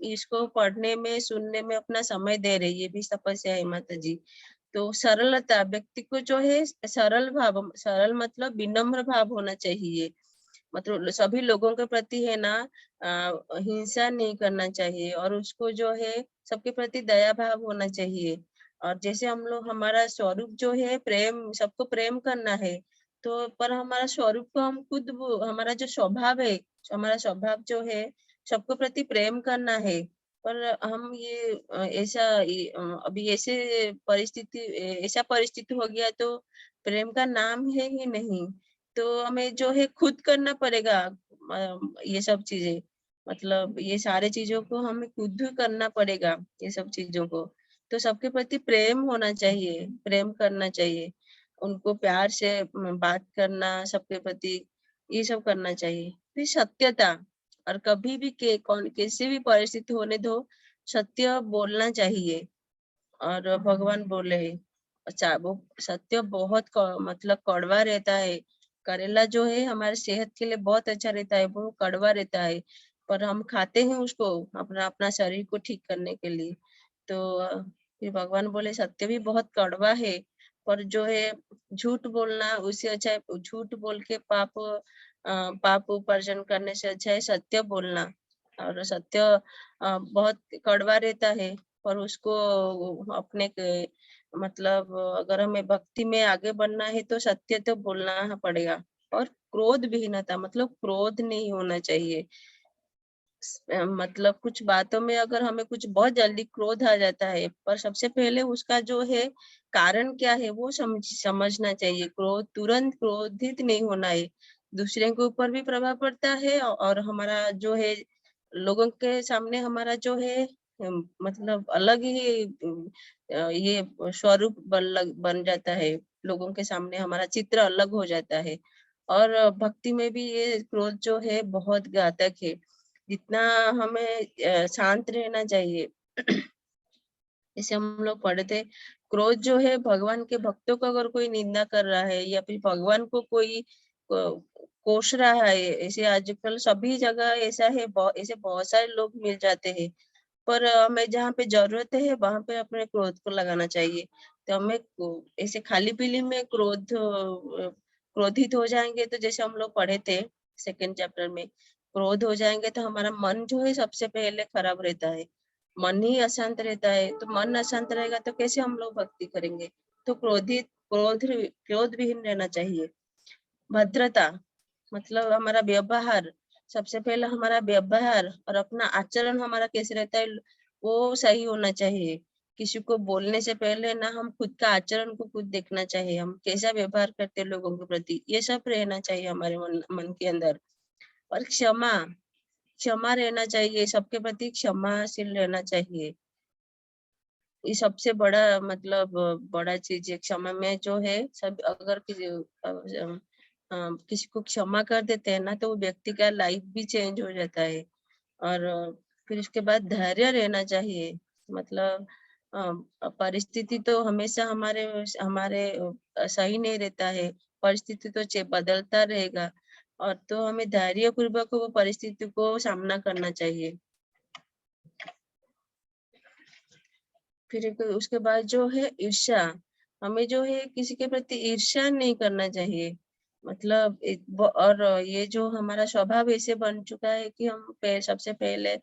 इसको पढ़ने में सुनने में अपना समय दे रहे, ये भी तपस्या है माता जी। तो सरलता, व्यक्ति को जो है सरल मतलब विनम्र भाव होना चाहिए। मतलब सभी लोगों के प्रति है ना हिंसा नहीं करना चाहिए, और उसको जो है सबके प्रति दया भाव होना चाहिए। और जैसे हम लोग हमारा स्वरूप जो है प्रेम, सबको प्रेम करना है, तो पर हमारा स्वरूप को हम खुद हमारा जो स्वभाव है, हमारा स्वभाव जो है सबको प्रति प्रेम करना है। पर हम ये अभी ऐसा परिस्थिति हो गया तो प्रेम का नाम है ही नहीं। तो हमें जो है खुद करना पड़ेगा ये सब चीजें, मतलब ये सारे चीजों को हमें खुद करना पड़ेगा, ये सब चीजों को। तो सबके प्रति प्रेम होना चाहिए, प्रेम करना चाहिए, उनको प्यार से बात करना, सबके प्रति ये सब करना चाहिए। फिर सत्यता, और कभी भी किसी भी परिस्थिति होने दो, सत्य बोलना चाहिए। और भगवान बोले अच्छा वो सत्य बहुत मतलब कड़वा रहता है। करेला जो है हमारे सेहत के लिए बहुत अच्छा रहता है, वो कड़वा रहता है, पर हम खाते हैं उसको अपना अपना शरीर को ठीक करने के लिए। तो फिर भगवान बोले सत्य भी बहुत कड़वा है, पर जो है झूठ बोलना उससे अच्छा है, झूठ बोल के पाप उपार्जन करने से अच्छा है सत्य बोलना। और सत्य बहुत कड़वा रहता है, पर उसको अपने मतलब अगर हमें भक्ति में आगे बढ़ना है तो सत्य तो बोलना पड़ेगा। और क्रोध विहीनता, मतलब क्रोध नहीं होना चाहिए। मतलब कुछ बातों में अगर हमें कुछ बहुत जल्दी क्रोध आ जाता है, पर सबसे पहले उसका जो है कारण क्या है वो समझना चाहिए। तुरंत क्रोधित नहीं होना है, दूसरे के ऊपर भी प्रभाव पड़ता है और हमारा जो है लोगों के सामने हमारा जो है मतलब अलग ही ये स्वरूप बन जाता है, लोगों के सामने हमारा चित्र अलग हो जाता है। और भक्ति में भी ये क्रोध जो है बहुत घातक है। जितना हमें शांत रहना चाहिए। जैसे हम लोग पढ़े थे, क्रोध जो है भगवान के भक्तों को अगर कोई निंदा कर रहा है या फिर भगवान को कोई कोस रहा है, ऐसे आजकल सभी जगह ऐसा है, ऐसे बहुत सारे लोग मिल जाते हैं। पर हमें जहाँ पे जरूरत है वहां पे अपने क्रोध को लगाना चाहिए। तो हमें ऐसे खाली पीली में क्रोधित हो जाएंगे तो जैसे हम लोग पढ़े थे 2nd चैप्टर में, क्रोध हो जाएंगे तो हमारा मन जो है सबसे पहले खराब रहता है, मन ही अशांत रहता है। तो मन अशांत रहेगा तो कैसे हम लोग भक्ति करेंगे। तो क्रोध विहीन रहना चाहिए। भद्रता मतलब हमारा व्यवहार, सबसे पहले हमारा व्यवहार और अपना आचरण हमारा कैसे रहता है वो सही होना चाहिए। किसी को बोलने से पहले ना हम खुद का आचरण को खुद देखना चाहिए, हम कैसा व्यवहार करते हैं लोगों के प्रति, ये सब रहना चाहिए हमारे मन के अंदर। और क्षमा रहना चाहिए, सबके प्रति क्षमाशील रहना चाहिए। ये सबसे बड़ा मतलब बड़ा चीज है। क्षमा में जो है सब अगर किसी को क्षमा कर देते हैं ना तो वो व्यक्ति का लाइफ भी चेंज हो जाता है। और फिर उसके बाद धैर्य रहना चाहिए। मतलब परिस्थिति तो हमेशा हमारे हमारे सही नहीं रहता है, परिस्थिति तो बदलता रहेगा, और तो हमें धैर्य पूर्वक वो परिस्थिति को सामना करना चाहिए। फिर उसके बाद जो है ईर्ष्या, हमें जो है किसी के प्रति ईर्ष्या नहीं करना चाहिए। मतलब और ये जो हमारा स्वभाव ऐसे बन चुका है कि हम सबसे पहले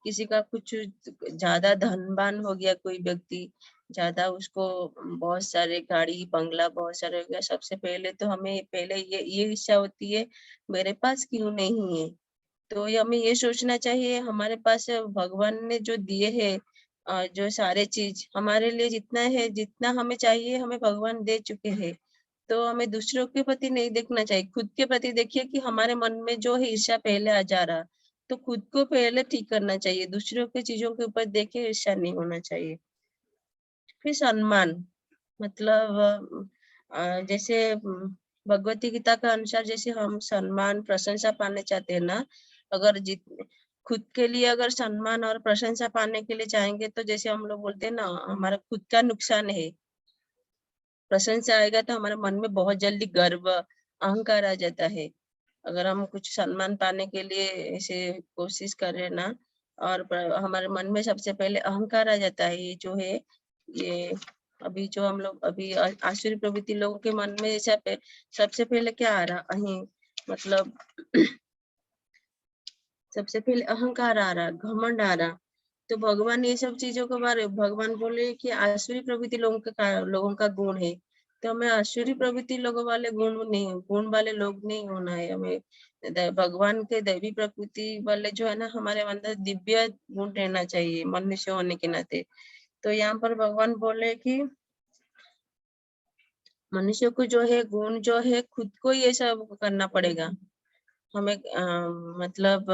किसी का कुछ ज्यादा धनवान हो गया, कोई व्यक्ति ज्यादा, उसको बहुत सारे गाड़ी बंगला बहुत सारे हो गया, सबसे पहले तो हमें पहले ये इच्छा होती है मेरे पास क्यों नहीं है। तो हमें ये सोचना चाहिए हमारे पास भगवान ने जो दिए है, जो सारे चीज हमारे लिए जितना है, जितना हमें चाहिए हमें भगवान दे चुके हैं। तो हमें दूसरों के प्रति नहीं देखना चाहिए, खुद के प्रति देखिए कि हमारे मन में जो है ईर्ष्या पहले आ जा रहा, तो खुद को पहले ठीक करना चाहिए, दूसरों की चीजों के ऊपर देख के ईर्ष्या नहीं होना चाहिए। फिर सम्मान, मतलब जैसे भगवती गीता का अनुसार जैसे हम सम्मान प्रशंसा पाने चाहते हैं ना, अगर खुद के लिए अगर सम्मान और प्रशंसा पाने के लिए चाहेंगे तो जैसे हम लोग बोलते हैं ना, हमारा खुद का नुकसान है। प्रशंसा आएगा तो हमारे मन में बहुत जल्दी गर्व अहंकार आ जाता है। अगर हम कुछ सम्मान पाने के लिए ऐसे कोशिश कर रहे ना, और हमारे मन में सबसे पहले अहंकार आ जाता है, ये जो है ये अभी जो हम लोग अभी आसुरी प्रवृत्ति लोगों के मन में सबसे पहले क्या आ रहा, अहीं मतलब सबसे पहले अहंकार आ रहा, घमंड आ रहा। तो भगवान ये सब चीजों के बारे भगवान बोले कि आसुरी प्रवृत्ति लोगों का गुण है, तो हमें आसुरी प्रवृत्ति लोगों वाले गुण वाले लोग नहीं होना है। हमें भगवान के दैवी प्रकृति वाले जो है ना, हमारे अंदर दिव्य गुण रहना चाहिए मनुष्य होने के नाते। तो यहाँ पर भगवान बोले कि मनुष्य को जो है गुण जो है खुद को ये सब करना पड़ेगा हमें, मतलब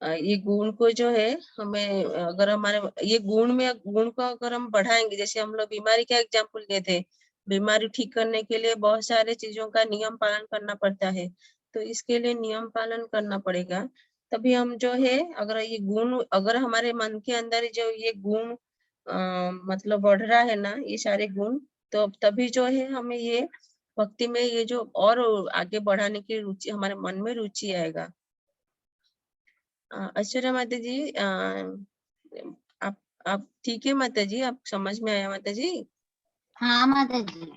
ये गुण को जो है हमें, अगर हमारे ये गुण को अगर हम बढ़ाएंगे, जैसे हम लोग बीमारी का एग्जाम्पल लिए थे, बीमारी ठीक करने के लिए बहुत सारे चीजों का नियम पालन करना पड़ता है, तो इसके लिए नियम पालन करना पड़ेगा। तभी हम जो है, अगर ये गुण अगर हमारे मन के अंदर जो ये गुण मतलब बढ़ रहा है ना, ये सारे गुण, तो तभी जो है हमें ये भक्ति में ये जो और आगे बढ़ाने की रुचि, हमारे मन में रुचि आएगा। ऐश्वर्या माता जी, आप ठीक है माता जी, आप समझ में आया माता जी? हाँ माता जी।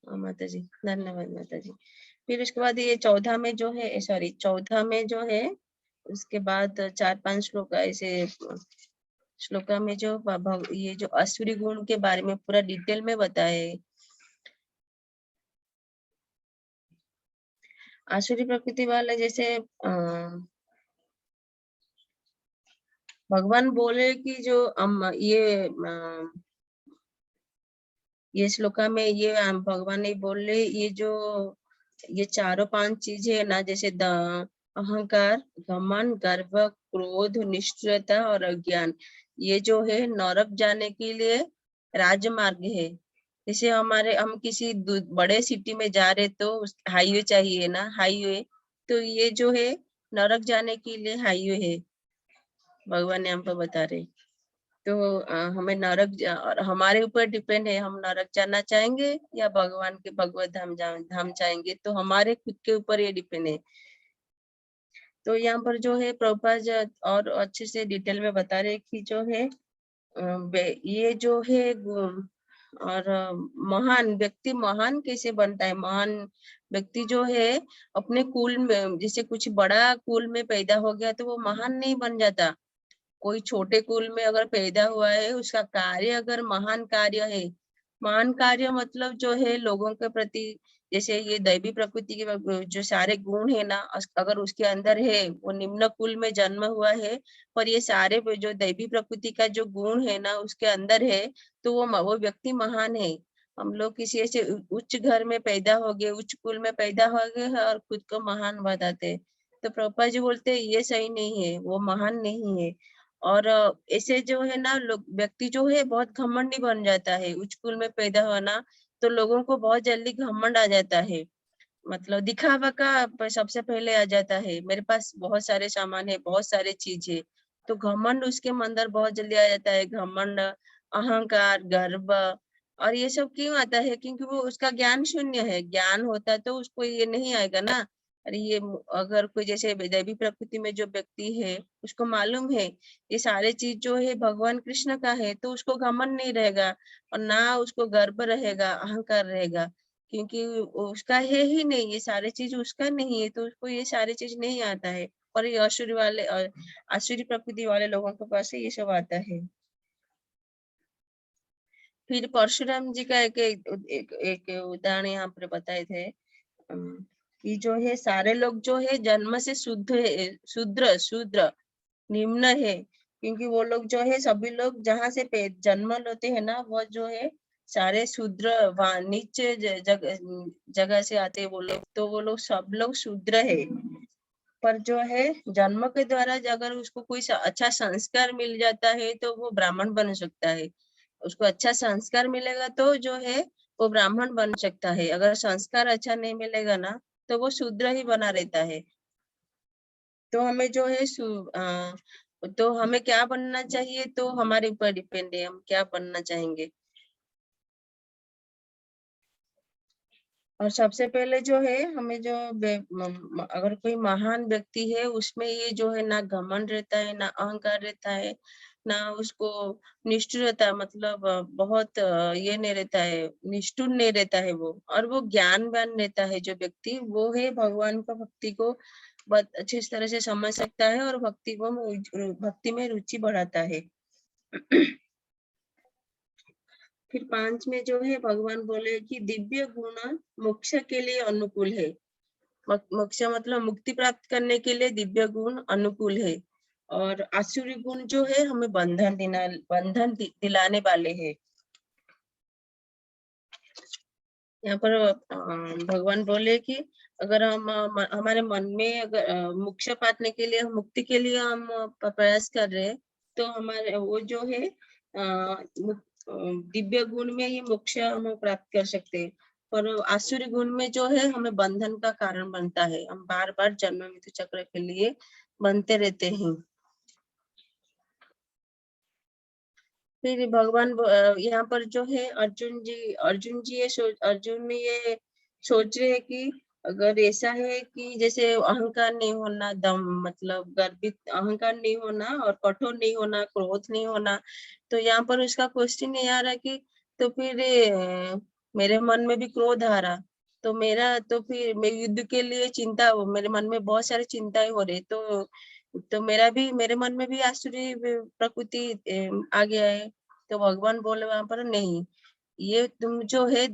माता जी धन्यवाद माता जी। फिर उसके बाद ये 14 में जो है, सॉरी 14 में जो है, उसके बाद 4-5 श्लोक ऐसे श्लोका में जो ये जो आसुरी गुण के बारे में पूरा डिटेल में बताए। आसुरी प्रकृति वाले जैसे भगवान बोले कि जो ये श्लोका में ये भगवान ने बोले ये जो ये 4-5 चीजें है ना, जैसे अहंकार, घमंड, गर्व, क्रोध, निष्ठुरता और अज्ञान, ये जो है नरक जाने के लिए राजमार्ग है। जैसे हम किसी बड़े सिटी में जा रहे तो हाईवे चाहिए ना, हाईवे, तो ये जो है नरक जाने के लिए हाईवे है, भगवान ने हमको बता रहे। तो हमें और हमारे ऊपर डिपेंड है, हम नरक जाना चाहेंगे या भगवान के भगवत धाम चाहेंगे, तो हमारे खुद के ऊपर ये डिपेंड है। तो यहाँ पर जो है प्रभुपाद और अच्छे से डिटेल में बता रहे कि जो है ये जो है और महान व्यक्ति महान कैसे बनता है। महान व्यक्ति जो है अपने कुल में, जैसे कुछ बड़ा कुल में पैदा हो गया तो वो महान नहीं बन जाता। कोई छोटे कुल में अगर पैदा हुआ है, उसका कार्य अगर महान कार्य है, महान कार्य मतलब जो है लोगों के प्रति, जैसे ये दैवी प्रकृति के जो सारे गुण है ना, अगर उसके अंदर है, वो निम्न कुल में जन्म हुआ है, पर ये सारे जो दैवी प्रकृति का जो गुण है ना उसके अंदर है, तो वो व्यक्ति महान है। हम लोग किसी ऐसे उच्च घर में पैदा हो गए, उच्च कुल में पैदा हो गए और खुद को महान बताते, तो प्रभुपाद जी बोलते ये सही नहीं है, वो महान नहीं है। और ऐसे जो है ना लोग, व्यक्ति जो है बहुत घमंडी बन जाता है, उच्च कुल में पैदा होना, तो लोगों को बहुत जल्दी घमंड आ जाता है, मतलब दिखावा का सबसे पहले आ जाता है, मेरे पास बहुत सारे सामान है, बहुत सारे चीज है, तो घमंड उसके अंदर बहुत जल्दी आ जाता है, घमंड, अहंकार, गर्व। और ये सब क्यों आता है? क्योंकि वो उसका ज्ञान शून्य है, ज्ञान होता तो उसको ये नहीं आएगा ना। अरे ये अगर कोई जैसे दैवी प्रकृति में जो व्यक्ति है, उसको मालूम है ये सारे चीज जो है भगवान कृष्ण का है, तो उसको घमंड नहीं रहेगा और ना उसको गर्व रहेगा, अहंकार रहेगा। क्योंकि उसका है ही नहीं, ये सारी चीज उसका नहीं है, तो उसको ये सारी चीज नहीं आता है। पर ये असुरी वाले असुरी प्रकृति वाले लोगों के पास ये सब आता है। फिर परशुराम जी का एक उदाहरण यहाँ पर बताए थे कि जो है सारे लोग जो है जन्म से शुद्ध है, शूद्र निम्न है, क्योंकि वो लोग जो है सभी लोग जहाँ से जन्म लेते हैं ना, वो जो है सारे शूद्र वहाँ नीचे जगह से आते हैं वो लोग, तो वो लोग सब लोग शूद्र है। पर जो है जन्म के द्वारा अगर उसको कोई अच्छा संस्कार मिल जाता है तो वो ब्राह्मण बन सकता है। उसको अच्छा संस्कार मिलेगा तो जो है वो ब्राह्मण बन सकता है। अगर संस्कार अच्छा नहीं मिलेगा ना, तो वो शूद्र ही बना रहता है। तो हमें जो है तो हमें क्या बनना चाहिए, तो हमारे ऊपर डिपेंड है हम क्या बनना चाहेंगे। और सबसे पहले जो है हमें जो अगर कोई महान व्यक्ति है उसमें ये जो है ना घमंड रहता है, ना अहंकार रहता है, ना उसको निष्ठुरता, मतलब बहुत ये नहीं रहता है, निष्ठुर नहीं रहता है वो, और वो ज्ञानवान रहता है जो व्यक्ति, वो है भगवान का भक्ति को बहुत अच्छी तरह से समझ सकता है और भक्ति में रुचि बढ़ाता है। फिर 5 में जो है भगवान बोले कि दिव्य गुण मोक्ष के लिए अनुकूल है। मोक्ष मतलब मुक्ति प्राप्त करने के लिए दिव्य गुण अनुकूल है, और आसुरी गुण जो है हमें बंधन दिलाने वाले हैं। यहाँ पर भगवान बोले कि अगर हम हमारे मन में अगर मोक्ष पाने के लिए, मुक्ति के लिए हम प्रयास कर रहे हैं, तो हमारे वो जो है दिव्य गुण में ही मोक्ष हम प्राप्त कर सकते हैं। पर आसुरी गुण में जो है हमें बंधन का कारण बनता है, हम बार बार जन्म मृत्यु चक्र के लिए बनते रहते हैं। फिर भगवान यहाँ पर जो है अर्जुन ने ये सोच रहे हैं कि अगर ऐसा है कि जैसे अहंकार नहीं होना, दम मतलब गर्वित अहंकार नहीं होना और कठोर नहीं होना, क्रोध नहीं होना, तो यहाँ पर उसका क्वेश्चन नहीं आ रहा कि तो फिर मेरे मन में भी क्रोध आ रहा, तो फिर मैं युद्ध के लिए चिंता, मेरे मन में बहुत सारी चिंताएं हो रही, तो मेरे मन में भी आसुरी प्रकृति आ गया है। तो भगवान बोले वहां पर नहीं, ये तुम जो है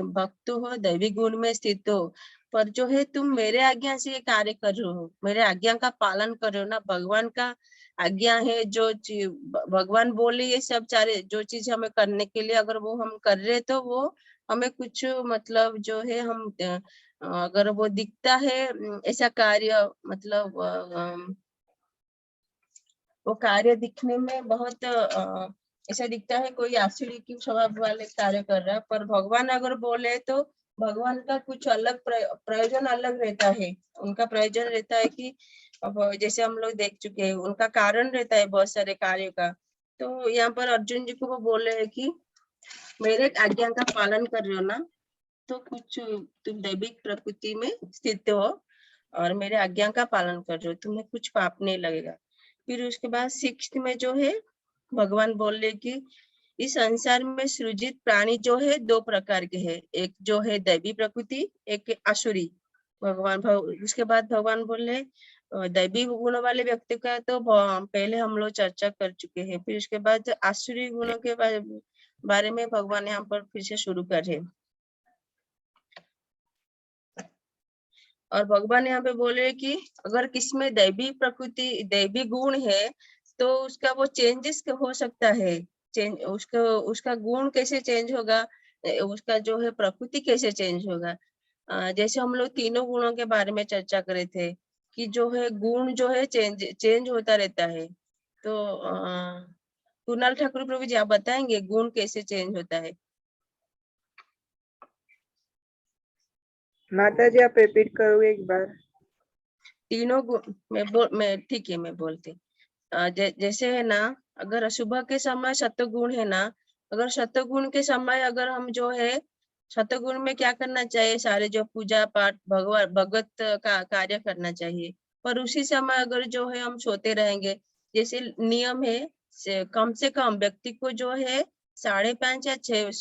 भक्त हो, दैवी गुण में स्थित हो, पर जो है तुम मेरे आज्ञा से ये कार्य कर रहे हो, मेरे आज्ञा का पालन कर रहे हो ना। भगवान का आज्ञा है, भगवान बोले ये सब सारे जो चीज हमें करने के लिए, अगर वो हम कर रहे तो वो हमें कुछ मतलब जो है हम अगर वो दिखता है ऐसा कार्य, मतलब वो कार्य दिखने में बहुत ऐसा दिखता है कोई आसुरी की स्वभाव वाले कार्य कर रहा है, पर भगवान अगर बोले तो भगवान का कुछ अलग प्रयोजन अलग रहता है। उनका प्रयोजन रहता है कि अब जैसे हम लोग देख चुके हैं, उनका कारण रहता है बहुत सारे कार्यों का। तो यहाँ पर अर्जुन जी को वो बोल रहे हैं कि मेरे आज्ञा का पालन कर रहे हो ना, तो कुछ तुम दैविक प्रकृति में स्थित हो और मेरे आज्ञा का पालन कर रहे हो, तुम्हें कुछ पाप नहीं लगेगा। फिर उसके बाद 6 में जो है भगवान बोल रहे कि इस संसार में सृजित प्राणी जो है 2 प्रकार के हैं, एक जो है दैवी प्रकृति, एक आसुरी। उसके बाद भगवान बोल रहे दैवी गुणों वाले व्यक्ति का तो पहले हम लोग चर्चा कर चुके हैं। फिर उसके बाद आसुरी गुणों के बारे में भगवान यहाँ पर फिर से शुरू कर रहे। और भगवान यहाँ पे बोले कि अगर किसमें दैवी प्रकृति, दैवी गुण है, तो उसका वो चेंजेस हो सकता है। उसका गुण कैसे चेंज होगा, उसका जो है प्रकृति कैसे चेंज होगा। जैसे हम लोग तीनों गुणों के बारे में चर्चा करे थे कि जो है गुण जो है चेंज होता रहता है। तो कुणाल ठाकुर प्रभु जी आप बताएंगे गुण कैसे चेंज होता है। माता जी आप रिपीट करोगे एक बार। तीनों गुण मैं ठीक है मैं बोलती। जैसे है ना, अगर सुबह के समय सत्वगुण है ना, अगर सत्वगुण के समय अगर हम जो है सत्वगुण में क्या करना चाहिए, सारे जो पूजा पाठ भगवत का कार्य करना चाहिए। पर उसी समय अगर जो है हम सोते रहेंगे, जैसे नियम है कम से कम व्यक्ति को जो है 5:30 या 6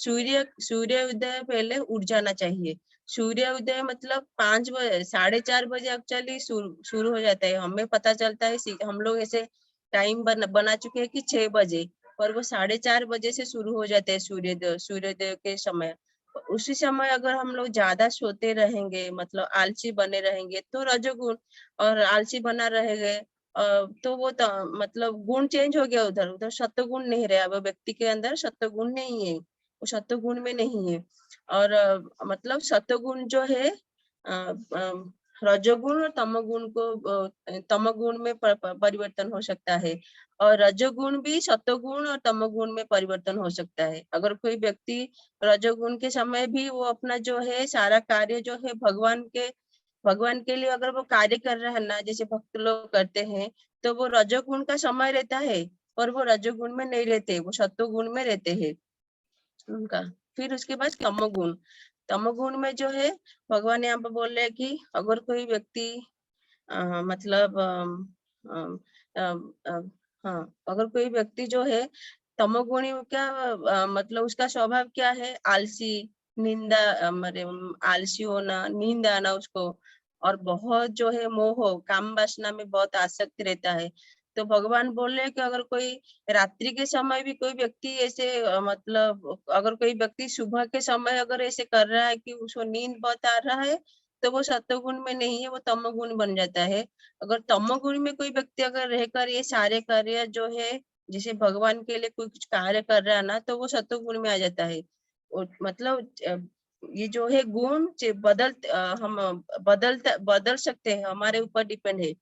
सूर्य उदय पहले उठ जाना चाहिए। सूर्य उदय मतलब 5 बजे 4:30 बजे एक्चुअली शुरू हो जाता है। हमें पता चलता है हम लोग ऐसे टाइम बना चुके हैं कि 6 बजे, पर वो 4:30 बजे से शुरू हो जाते हैं सूर्योदय के समय। उसी समय अगर हम लोग ज्यादा सोते रहेंगे, मतलब आलसी बने रहेंगे, तो रजोगुण, और आलसी बना रहेंगे तो वो मतलब गुण चेंज हो गया, उधर उधर सत्वगुण नहीं रहा। वो व्यक्ति के अंदर सत्वगुण नहीं है, वो सत्वगुण में नहीं है। और मतलब सत्वगुण जो है रजोगुण और तमोगुण तमोगुण में परिवर्तन हो सकता है, और रजोगुण भी सत्वगुण और तमोगुण में परिवर्तन हो सकता है। अगर कोई व्यक्ति रजोगुण के समय भी वो अपना जो है सारा कार्य जो है भगवान के लिए अगर वो कार्य कर रहा है ना, जैसे भक्त लोग करते हैं, तो वो रजोगुण का समय रहता है, और वो रजोगुण में नहीं रहते, वो सत्वगुण में रहते हैं उनका। फिर उसके बाद तमोगुण, तमोगुण में जो है भगवान यहाँ पर बोल रहे हैं कि अगर कोई व्यक्ति मतलब हाँ, अगर कोई व्यक्ति जो है तमोगुणी का मतलब उसका स्वभाव क्या है, आलसी, निंदा आलसी होना, नींद आना उसको, और बहुत जो है मोह, काम वासना में बहुत आसक्त रहता है। तो भगवान बोल रहे हैं कि अगर कोई रात्रि के समय भी कोई व्यक्ति ऐसे मतलब अगर कोई व्यक्ति सुबह के समय अगर ऐसे कर रहा है कि उसको नींद बहुत आ रहा है, तो वो सत्वगुण में नहीं है, वो तमोगुण बन जाता है। अगर तमोगुण में कोई व्यक्ति अगर रहकर ये सारे कार्य जो है, जैसे भगवान के लिए कोई कुछ कार्य कर रहा है ना, तो वो सत्वगुण में आ जाता है। मतलब ये जो है गुण हम बदल सकते हैं, हमारे ऊपर डिपेंड है।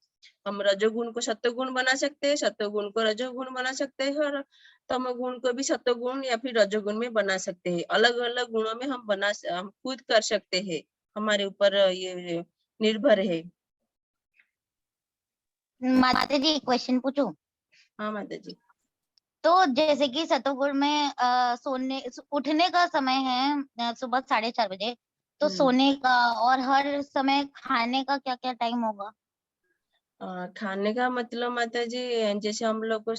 हम रजोगुण को सत्वगुण बना सकते हैं, सत्वगुण को रजोगुण बना सकते हैं, और तमोगुण को भी सत्वगुण या फिर रजोगुण में बना सकते हैं। अलग अलग गुणों में हम खुद कर सकते हैं, हमारे ऊपर ये निर्भर है। माता जी एक क्वेश्चन पूछूं? हाँ माता जी। तो जैसे कि सतोगुण में उठने का समय है सुबह 4:30 बजे, तो सोने का और हर समय खाने का क्या क्या टाइम होगा? खाने का मतलब माता जी, जैसे हम लोग को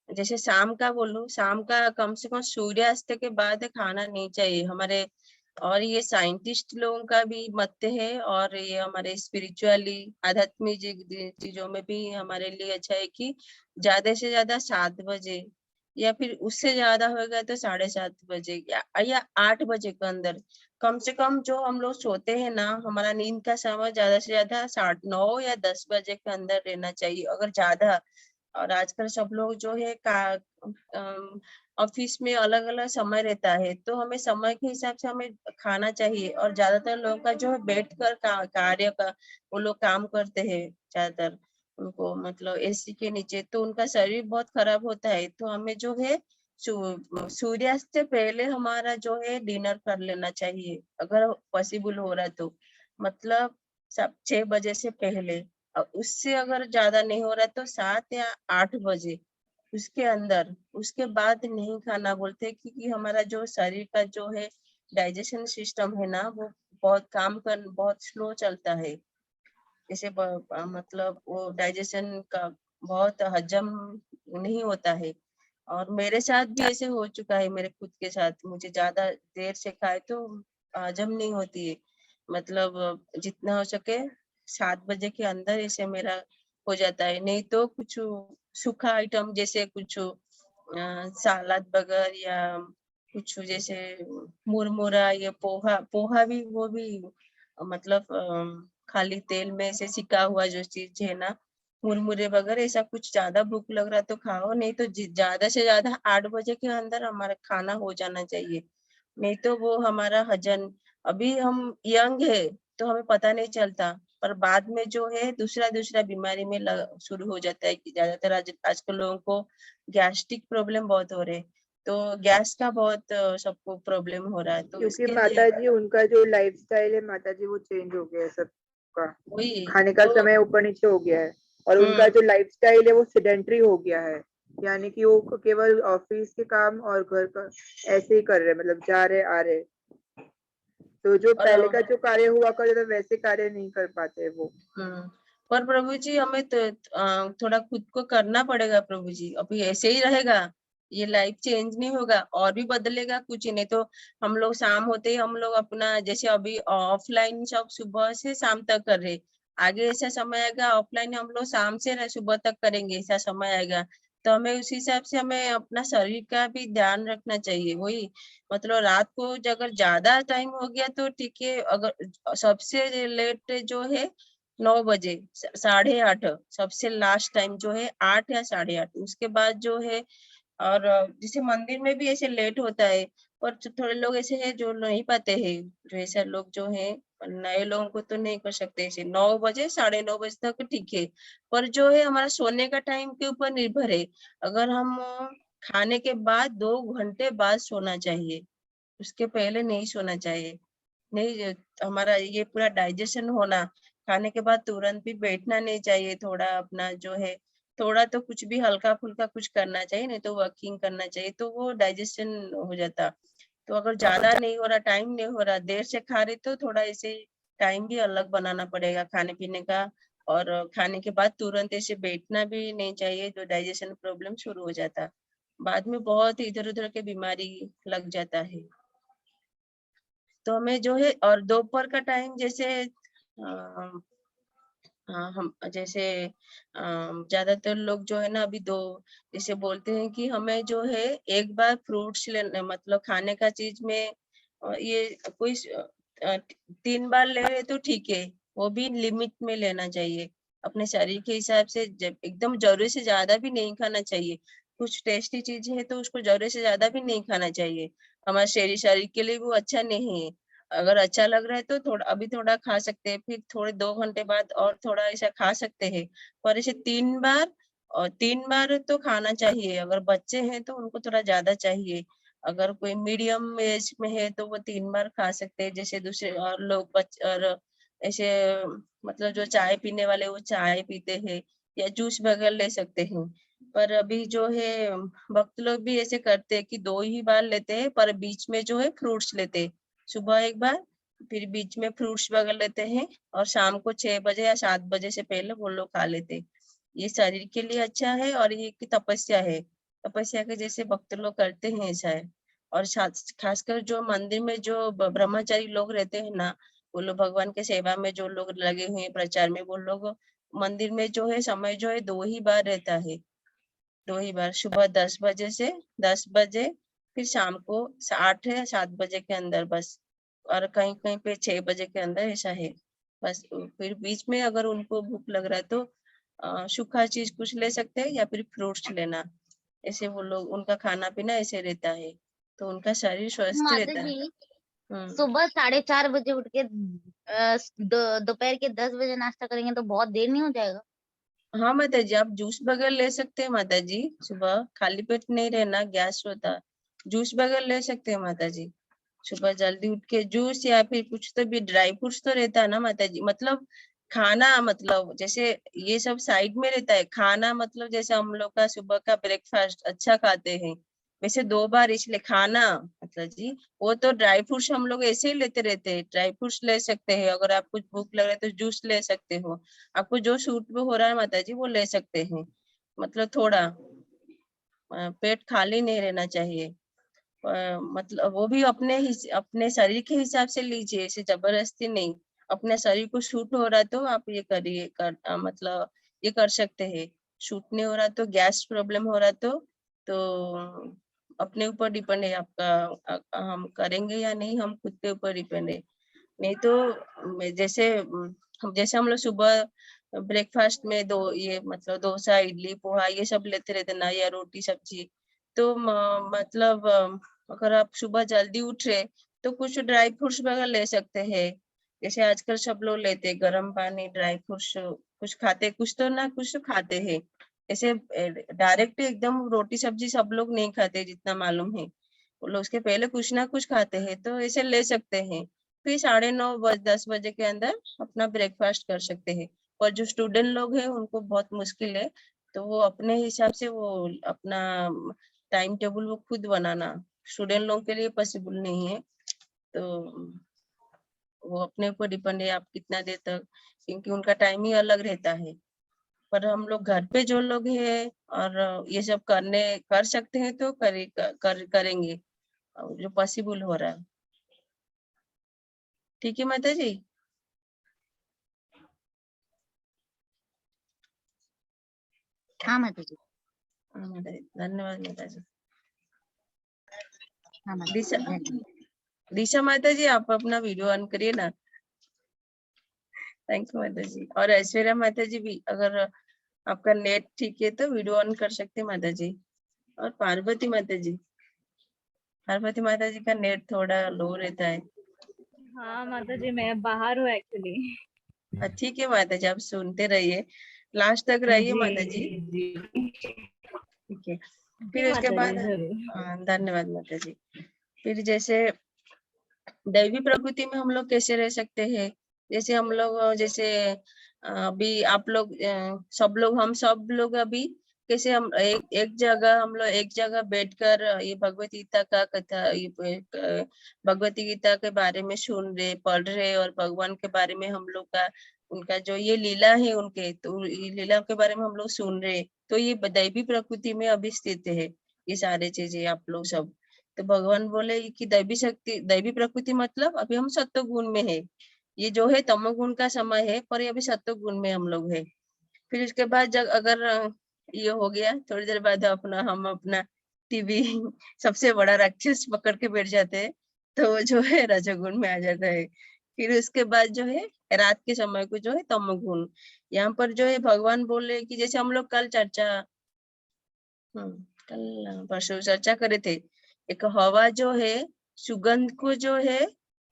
जैसे शाम का बोलूं, शाम का कम से कम सूर्यास्त के बाद खाना नहीं चाहिए हमारे। और ये साइंटिस्ट लोगों का भी मत है, और ये हमारे स्पिरिचुअली आध्यात्मिक चीजों में भी हमारे लिए अच्छा है कि ज्यादा से ज्यादा 7 बजे, या फिर उससे ज्यादा होगा तो 7:30 बजे या 8 बजे के अंदर कम से कम जो हम लोग सोते हैं ना, हमारा नींद का समय ज्यादा से ज्यादा 9:30 या 10 बजे के अंदर रहना चाहिए, अगर ज्यादा। और आजकल सब लोग जो है ऑफिस में अलग अलग समय रहता है, तो हमें समय के हिसाब से हमें खाना चाहिए। और ज्यादातर लोगों का जो है बैठ कर कार्य का वो लोग काम करते हैं ज्यादातर, उनको मतलब एसी के नीचे, तो उनका शरीर बहुत खराब होता है। तो हमें जो है सूर्यास्त से पहले हमारा जो है डिनर कर लेना चाहिए, अगर पॉसिबल हो रहा है तो, मतलब 6 बजे से पहले। और उससे अगर ज्यादा नहीं हो रहा तो 7 या 8 बजे उसके अंदर, उसके बाद नहीं खाना बोलते, क्योंकि हमारा जो शरीर का जो है डाइजेशन सिस्टम है ना, वो बहुत स्लो चलता है। जैसे मतलब वो डाइजेशन का बहुत हजम नहीं होता है। और मेरे साथ भी ऐसे हो चुका है, मेरे खुद के साथ, मुझे ज्यादा देर से खाए तो हजम नहीं होती है। मतलब जितना हो सके 7 बजे के अंदर ऐसे मेरा हो जाता है। नहीं तो कुछ सूखा आइटम जैसे कुछ सलाद बगर, या कुछ जैसे मुरमुरा, या पोहा पोहा भी, वो भी मतलब खाली तेल में से सिका हुआ जो चीज है ना, मुरमुरे वगैरह, ऐसा कुछ ज्यादा भूख लग रहा तो खाओ, नहीं तो ज्यादा से ज्यादा 8 बजे के अंदर हमारा खाना हो जाना चाहिए। नहीं तो वो हमारा हजम, अभी हम यंग है तो हमें पता नहीं चलता, पर बाद में जो है दूसरा बीमारी में शुरू हो जाता है। कि ज्यादातर आजकल लोगों को गैस्ट्रिक प्रॉब्लम बहुत हो रहे, तो गैस का बहुत सबको प्रॉब्लम हो रहा है, तो क्योंकि इसके लिए माता जी उनका जो लाइफस्टाइल है माता जी, वो चेंज हो गया है सबका। वही खाने का तो समय ऊपर नीचे हो गया है, और उनका जो लाइफस्टाइल है वो सेडेंटरी हो गया है। यानी कि वो केवल ऑफिस के काम और घर का ऐसे ही कर रहे, मतलब जा रहे आ रहे। तो जो और पहले का जो कार्य हुआ करता था वैसे कार्य नहीं कर पाते वो। पर प्रभु जी हमें तो थोड़ा खुद को करना पड़ेगा प्रभु जी, अभी ऐसे ही रहेगा ये लाइफ चेंज नहीं होगा और भी बदलेगा कुछ नहीं तो हम लोग शाम होते ही हम लोग अपना जैसे अभी ऑफलाइन सब सुबह से शाम तक कर रहे, आगे ऐसा समय आएगा ऑफलाइन हम लोग शाम से सुबह तक करेंगे, ऐसा समय आएगा। तो हमें उस हिसाब से हमें अपना शरीर का भी ध्यान रखना चाहिए। वही मतलब रात को अगर ज्यादा टाइम हो गया तो ठीक है, अगर सबसे लेट जो है 9 बजे 8:30 सबसे लास्ट टाइम जो है 8 या 8:30, उसके बाद जो है और जैसे मंदिर में भी ऐसे लेट होता है, पर थोड़े लोग ऐसे हैं जो नहीं पाते हैं, जो ऐसे लोग जो हैं नए लोगों को तो नहीं कर सकते ऐसे 9 बजे 9:30 बजे तक ठीक है, पर जो है हमारा सोने का टाइम के ऊपर निर्भर है। अगर हम खाने के बाद 2 घंटे बाद सोना चाहिए, उसके पहले नहीं सोना चाहिए। नहीं हमारा ये पूरा डाइजेशन होना, खाने के बाद तुरंत भी बैठना नहीं चाहिए, थोड़ा अपना जो है थोड़ा तो कुछ भी हल्का फुल्का कुछ करना चाहिए, नहीं तो वर्किंग करना चाहिए तो वो डाइजेशन हो जाता। तो अगर ज्यादा नहीं हो रहा, टाइम नहीं हो रहा, देर से खा रहे तो थोड़ा ऐसे टाइम भी अलग बनाना पड़ेगा खाने पीने का। और खाने के बाद तुरंत ऐसे बैठना भी नहीं चाहिए, जो डाइजेशन प्रॉब्लम शुरू हो जाता, बाद में बहुत इधर उधर के बीमारी लग जाता है। तो हमें जो है और दोपहर का टाइम जैसे हम जैसे ज्यादातर लोग जो है ना अभी दो जैसे बोलते हैं कि हमें जो है एक बार फ्रूट्स लेना, मतलब खाने का चीज में ये कोई 3 बार ले रहे तो ठीक है, वो भी लिमिट में लेना चाहिए अपने शरीर के हिसाब से। जब एकदम जरूरी से ज्यादा भी नहीं खाना चाहिए, कुछ टेस्टी चीज है तो उसको जरूरी से ज्यादा भी नहीं खाना चाहिए, हमारे शरीर के लिए वो अच्छा नहीं है। अगर अच्छा लग रहा है तो थोड़ा अभी थोड़ा खा सकते हैं, फिर थोड़े 2 घंटे बाद और थोड़ा ऐसा खा सकते हैं, पर ऐसे 3 बार और 3 बार तो खाना चाहिए। अगर बच्चे हैं तो उनको थोड़ा ज्यादा चाहिए, अगर कोई मीडियम एज में है तो वो 3 बार खा सकते हैं। जैसे दूसरे और लोग और ऐसे मतलब जो चाय पीने वाले वो चाय पीते हैं या जूस वगैरह ले सकते हैं। पर अभी जो है भक्त लोग भी ऐसे करते हैं कि 2 ही बार लेते हैं, पर बीच में जो है फ्रूट्स लेते हैं, सुबह एक बार फिर बीच में फ्रूट्स वगैरह लेते हैं और शाम को 6 बजे या 7 बजे से पहले वो लोग खा लेते हैं। ये शरीर के लिए अच्छा है और ये की तपस्या है, तपस्या के जैसे भक्त लोग करते हैं ऐसा है। और खासकर जो मंदिर में जो ब्रह्मचारी लोग रहते हैं ना, वो लोग भगवान के सेवा में जो लोग लगे हुए हैं प्रचार में, वो लोग मंदिर में जो है समय जो है 2 ही बार रहता है, 2 ही बार, सुबह 10 बजे से 10 बजे, फिर शाम को 8 या 7 बजे के अंदर बस, और कहीं कहीं पे 6 बजे के अंदर ऐसा है बस। फिर बीच में अगर उनको भूख लग रहा है तो सूखा चीज कुछ ले सकते हैं या फिर फ्रूट्स लेना, ऐसे वो लोग उनका खाना पीना ऐसे रहता है, तो उनका शरीर स्वस्थ माता रहता है। जी हम्म। सुबह 4:30 बजे उठ के दोपहर के 10 बजे नाश्ता करेंगे तो बहुत देर नहीं हो जाएगा? हाँ माता जी, आप जूस वगैरह ले सकते हैं माता जी, सुबह खाली पेट नहीं रहना, गैस होता, जूस वगैरह ले सकते हैं माता जी, सुबह जल्दी उठ के जूस या फिर कुछ तो भी ड्राई फ्रूट्स तो रहता है ना माता जी। मतलब खाना मतलब जैसे ये सब साइड में रहता है, खाना मतलब जैसे हम लोग का सुबह का ब्रेकफास्ट अच्छा खाते हैं, वैसे 2 बार इसलिए खाना मतलब जी, वो तो ड्राई फ्रूट्स हम लोग ऐसे ही लेते रहते हैं, ड्राई फ्रूट्स ले सकते हैं, अगर आपको भूख लग रहा है तो जूस ले सकते हो, आपको जो सूट में हो रहा है माता जी वो ले सकते हैं। मतलब थोड़ा पेट खाली नहीं रहना चाहिए, मतलब वो भी अपने शरीर के हिसाब से लीजिए, ऐसे जबरदस्ती नहीं, अपने शरीर को शूट हो रहा तो आप ये करिए मतलब ये कर सकते हैं। शूट नहीं हो रहा तो गैस प्रॉब्लम हो रहा तो अपने ऊपर डिपेंड है आपका, हम करेंगे या नहीं, हम खुद के ऊपर डिपेंड है। नहीं तो जैसे हम लोग सुबह ब्रेकफास्ट में दो ये मतलब डोसा इडली पोहा ये सब लेते रहते ना, या रोटी सब्जी, तो मतलब अगर आप सुबह जल्दी उठ रहे तो कुछ ड्राई फ्रूट्स वगैरह ले सकते हैं, जैसे आजकल सब लोग लेते हैं गर्म पानी ड्राई फ्रूट्स, कुछ खाते कुछ तो ना कुछ तो खाते हैं, ऐसे डायरेक्ट एकदम रोटी सब्जी सब लोग नहीं खाते जितना मालूम है, वो लोग उसके पहले कुछ ना कुछ खाते हैं, तो ऐसे ले सकते हैं। फिर 9:30 10 बजे के अंदर अपना ब्रेकफास्ट कर सकते हैं। और जो स्टूडेंट लोग हैं उनको बहुत मुश्किल है, तो वो अपने हिसाब से वो अपना टाइम टेबल वो खुद बनाना, स्टूडेंट लोग के लिए पॉसिबल नहीं है, तो वो अपने ऊपर डिपेंड है आप कितना देर तक, क्योंकि उनका टाइम ही अलग रहता है। पर हम लोग घर पे जो लोग हैं और ये सब कर सकते हैं तो करेंगे जो पॉसिबल हो रहा है। ठीक है माता जी। हाँ माता जी। हाँ माता जी, धन्यवाद माता जी। हाँ माता दिशा जी, धन्यवाद। दिशा माता जी आप अपना वीडियो ऑन करिए ना। थैंक यू माता जी। और ऐश्वर्या माता जी भी, अगर आपका नेट ठीक है तो वीडियो ऑन कर सकते हैं माता जी। और पार्वती माता जी, पार्वती माता जी का नेट थोड़ा लो रहता है। हाँ माता जी, मैं बाहर हूँ एक्चुअली। ठीक है माता जी, आप सुनते रहिए, लास्ट तक रहिए माता जी। जी ठीक है। जी फिर उसके माता बाद जी, जरूर। धन्यवाद माता जी। फिर जैसे दैवी प्रकृति में हम लोग कैसे रह सकते हैं, जैसे हम लोग जैसे अभी आप लोग हम सब लोग अभी कैसे हम एक जगह हम लोग एक जगह बैठकर ये भगवत गीता का कथा भगवत गीता के बारे में सुन रहे, पढ़ रहे और भगवान के बारे में हम लोग का उनका जो ये लीला है उनके, तो ये लीला के बारे में हम लोग सुन रहे, तो ये दैवी प्रकृति में अभी स्थित है ये सारे चीजें आप लोग सब। तो भगवान बोले कि दैवी शक्ति, दैवी प्रकृति मतलब अभी हम सत्व गुण में है, ये जो है तमोगुण का समय है पर ये अभी सत्व गुण में हम लोग है। फिर उसके बाद जब अगर ये हो गया थोड़ी देर बाद हम अपना टीवी सबसे बड़ा राक्षस पकड़ के बैठ जाते हैं, तो वो जो है रजोगुण में आ जाता है। फिर उसके बाद जो है रात के समय को जो है तमोगुण। यहाँ पर जो है भगवान बोले कि जैसे हम लोग कल कल परसों चर्चा करे थे, एक हवा जो है सुगंध को जो है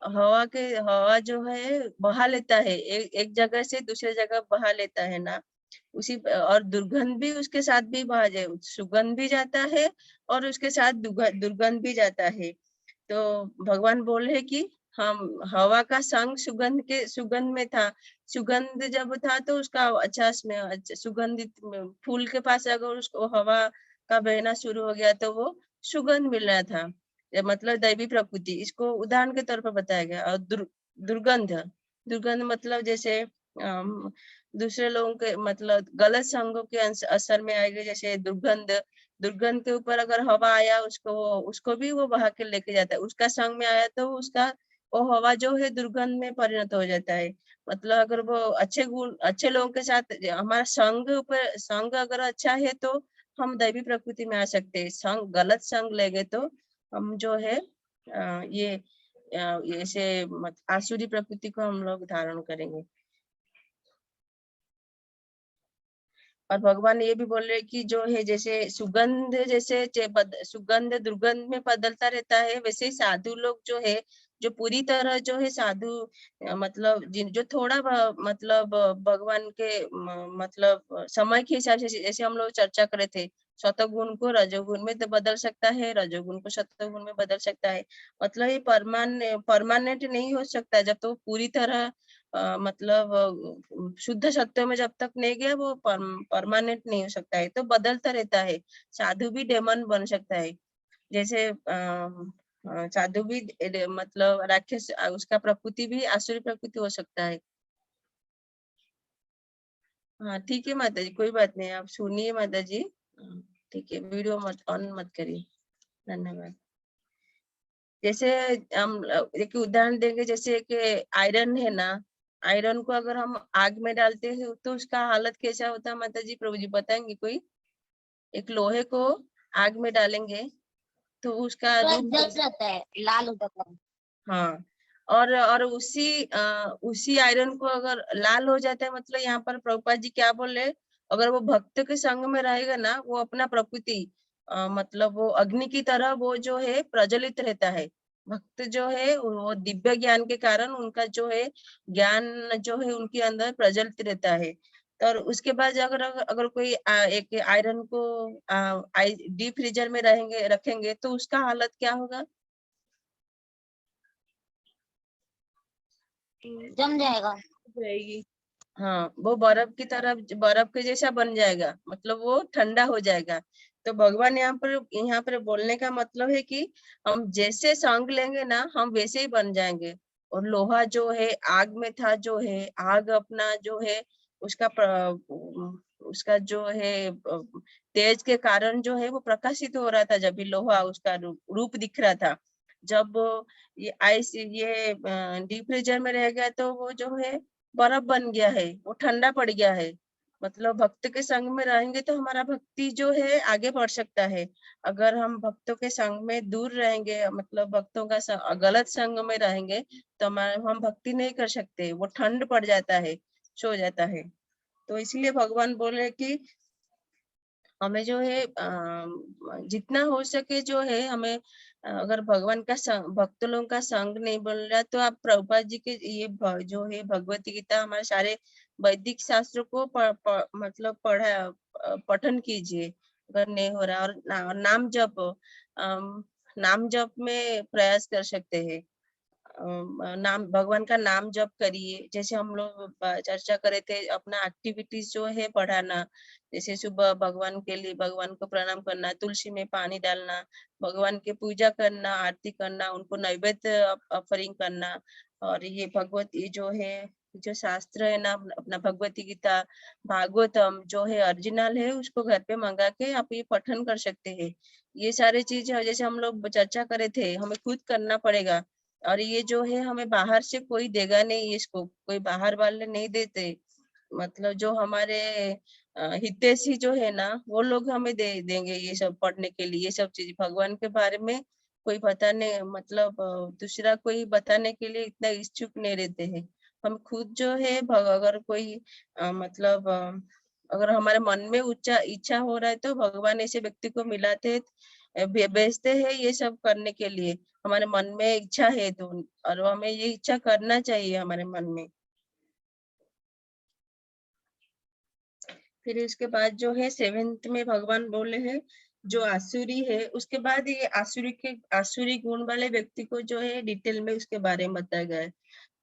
हवा जो है बहा लेता है, एक जगह से दूसरे जगह बहा लेता है ना, उसी और दुर्गंध भी उसके साथ भी बहा जाए, सुगंध भी जाता है और उसके साथ दुर्गंध भी जाता है। तो भगवान बोले कि हम हवा का संग सुगंध में था, सुगंध जब था तो उसका अच्छा सुगंधित फूल के पास अगर उसको हवा का बहना शुरू हो गया तो वो सुगंध मिल रहा था, मतलब दैवी प्रकृति, इसको उदाहरण के तौर पर बताया गया। और दुर्गंध दुर्गंध मतलब जैसे दूसरे लोगों के मतलब गलत संगों के असर में आएगा, जैसे दुर्गंध के ऊपर अगर हवा आया उसको भी वो बहा के लेके जाता है, उसका संग में आया तो उसका वो हवा जो है दुर्गंध में परिणत हो जाता है। मतलब अगर वो अच्छे लोगों के साथ हमारा संग अगर अच्छा है तो हम दैवी प्रकृति में आ सकते हैं, गलत संग लेंगे तो हम जो है ये ऐसे आसुरी प्रकृति को हम लोग धारण करेंगे। और भगवान ये भी बोल रहे कि जो है जैसे सुगंध सुगंध दुर्गंध में बदलता रहता है, वैसे ही साधु लोग जो है जो पूरी तरह जो है साधु मतलब जो थोड़ा मतलब भगवान के मतलब समय के हिसाब से, जैसे हम लोग चर्चा करे थे सतोगुण को रजोगुण में तो बदल सकता है, रजोगुण को सतोगुण में बदल सकता है, मतलब ये परमानेंट नहीं हो सकता जब तो पूरी तरह मतलब शुद्ध सत्य में जब तक नहीं गया वो परमानेंट नहीं हो सकता है, तो बदलता रहता है। साधु भी डेमन बन सकता है, जैसे साधु भी मतलब राक्षस, उसका प्रकृति भी आसुरी प्रकृति हो सकता है। हाँ ठीक है माता जी, कोई बात नहीं, आप सुनिए माता जी। ठीक है, वीडियो ऑन मत करिए। धन्यवाद। जैसे हम एक उदाहरण देंगे, जैसे कि आयरन है ना, आयरन को अगर हम आग में डालते हैं तो उसका हालत कैसा होता है माता जी, प्रभु जी बताएंगे कोई? एक लोहे को आग में डालेंगे तो उसका रूप जल जाता है, लाल हो जाता है। हाँ, और उसी आयरन को अगर लाल हो जाता है, मतलब यहाँ पर प्रभुपाद जी क्या बोल रहे, अगर वो भक्त के संग में रहेगा ना, वो अपना प्रकृति मतलब वो अग्नि की तरह वो जो है प्रज्वलित रहता है। भक्त जो है वो दिव्य ज्ञान के कारण उनका जो है ज्ञान जो है उनके अंदर प्रज्वलित रहता है। तो उसके बाद अगर कोई एक आयरन को डीप फ्रीजर में रखेंगे तो उसका हालत क्या होगा? जम जाएगा। हाँ, वो बर्फ की तरह बर्फ के जैसा बन जाएगा, मतलब वो ठंडा हो जाएगा। तो भगवान यहाँ पर बोलने का मतलब है कि हम जैसे संग लेंगे ना हम वैसे ही बन जाएंगे। और लोहा जो है आग में था, जो है आग अपना जो है उसका जो है तेज के कारण जो है वो प्रकाशित हो रहा था, जब भी लोहा उसका रूप दिख रहा था। जब ये आइस ये डीप फ्रीजर में रह गया तो वो जो है बर्फ बन गया है, वो ठंडा पड़ गया है। मतलब भक्त के संग में रहेंगे तो हमारा भक्ति जो है आगे बढ़ सकता है। अगर हम भक्तों के संग में दूर रहेंगे, मतलब भक्तों का गलत संग में रहेंगे तो हम भक्ति नहीं कर सकते, वो ठंड पड़ जाता है, सो जाता है। तो इसलिए भगवान बोले कि हमें जो है जितना हो सके जो है हमें अगर भगवान का भक्त लोगों का संग नहीं बन रहा तो आप प्रभुपाद जी के ये जो है भगवत गीता हमारे सारे वैदिक शास्त्रों को मतलब पठन कीजिए अगर नहीं हो रहा। और नाम जप में प्रयास कर सकते हैं। नाम भगवान का नाम जप करिए। जैसे हम लोग चर्चा करे थे, अपना एक्टिविटीज जो है बढ़ाना, जैसे सुबह भगवान के लिए भगवान को प्रणाम करना, तुलसी में पानी डालना, भगवान की पूजा करना, आरती करना, उनको नैवेद्य ऑफरिंग करना। और ये भगवत ये जो है जो शास्त्र है ना, अपना भगवती गीता भागवतम जो है ओरिजिनल है, उसको घर पे मंगा के आप ये पठन कर सकते हैं। ये सारे चीज जैसे हम लोग चर्चा करे थे, हमें खुद करना पड़ेगा। और ये जो है हमें बाहर से कोई देगा नहीं, इसको कोई बाहर वाले नहीं देते। मतलब जो हमारे हितैषी जो है ना, वो लोग हमें देंगे ये सब पढ़ने के लिए। ये सब चीज भगवान के बारे में कोई बताने मतलब दूसरा कोई बताने के लिए इतना इच्छुक नहीं रहते हैं। हम खुद जो है अगर कोई मतलब अगर हमारे मन में इच्छा हो रहा है तो भगवान ऐसे व्यक्ति को मिलाते भेजते हैं ये सब करने के लिए। हमारे मन में इच्छा है तो, और हमें ये इच्छा करना चाहिए हमारे मन में। फिर इसके बाद जो है 7th में भगवान बोले हैं जो आसुरी है, उसके बाद ये आसुरी गुण वाले व्यक्ति को जो है डिटेल में उसके बारे में बताया गया है।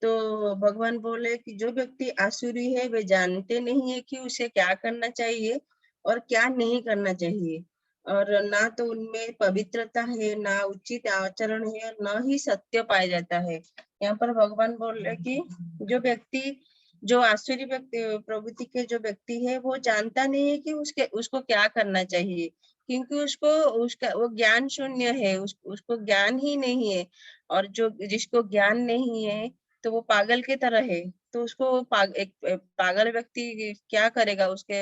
तो भगवान बोले कि जो व्यक्ति आसुरी है वे जानते नहीं है कि उसे क्या करना चाहिए और क्या नहीं करना चाहिए, और ना तो उनमें पवित्रता है, ना उचित आचरण है, न ही सत्य पाया जाता है। यहाँ पर भगवान बोल रहे कि जो व्यक्ति जो आसुरी व्यक्ति प्रवृत्ति के जो व्यक्ति है वो जानता नहीं है कि उसको क्या करना चाहिए, क्योंकि उसका वो ज्ञान शून्य है, उसको ज्ञान ही नहीं है। और जो जिसको ज्ञान नहीं है तो वो पागल की तरह है। तो उसको एक पागल व्यक्ति क्या करेगा, उसके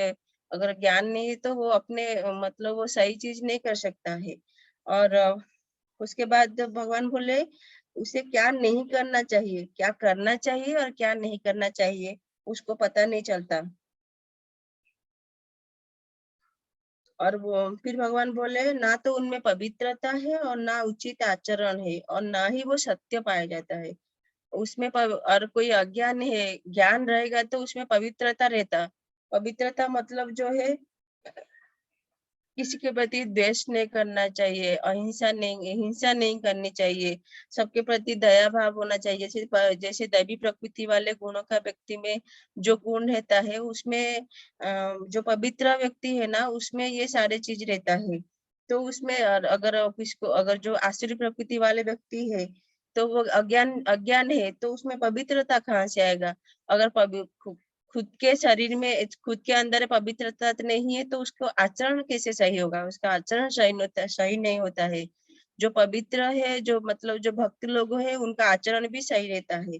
अगर ज्ञान नहीं है तो वो अपने मतलब वो सही चीज नहीं कर सकता है। और उसके बाद भगवान बोले उसे क्या नहीं करना चाहिए, क्या करना चाहिए और क्या नहीं करना चाहिए उसको पता नहीं चलता। और वो फिर भगवान बोले ना तो उनमें पवित्रता है और ना उचित आचरण है और ना ही वो सत्य पाया जाता है। उसमें और कोई अज्ञान है, ज्ञान रहेगा तो उसमें पवित्रता रहता। पवित्रता मतलब जो है किसी के प्रति द्वेष नहीं करना चाहिए, हिंसा नहीं करनी चाहिए, सबके प्रति दया भाव होना चाहिए। जैसे दैवी प्रकृति वाले गुणों का व्यक्ति में जो गुण रहता है, उसमें जो पवित्र व्यक्ति है ना, उसमें ये सारे चीज रहता है। तो उसमें अगर जो आसुरी प्रकृति वाले व्यक्ति है तो वो अज्ञान है, तो उसमें पवित्रता कहाँ से आएगा। अगर खुद के शरीर में खुद के अंदर पवित्रता नहीं है तो उसको आचरण कैसे सही होगा, उसका आचरण सही नहीं होता है। जो पवित्र है, जो मतलब जो भक्त लोग है, उनका आचरण भी सही रहता है।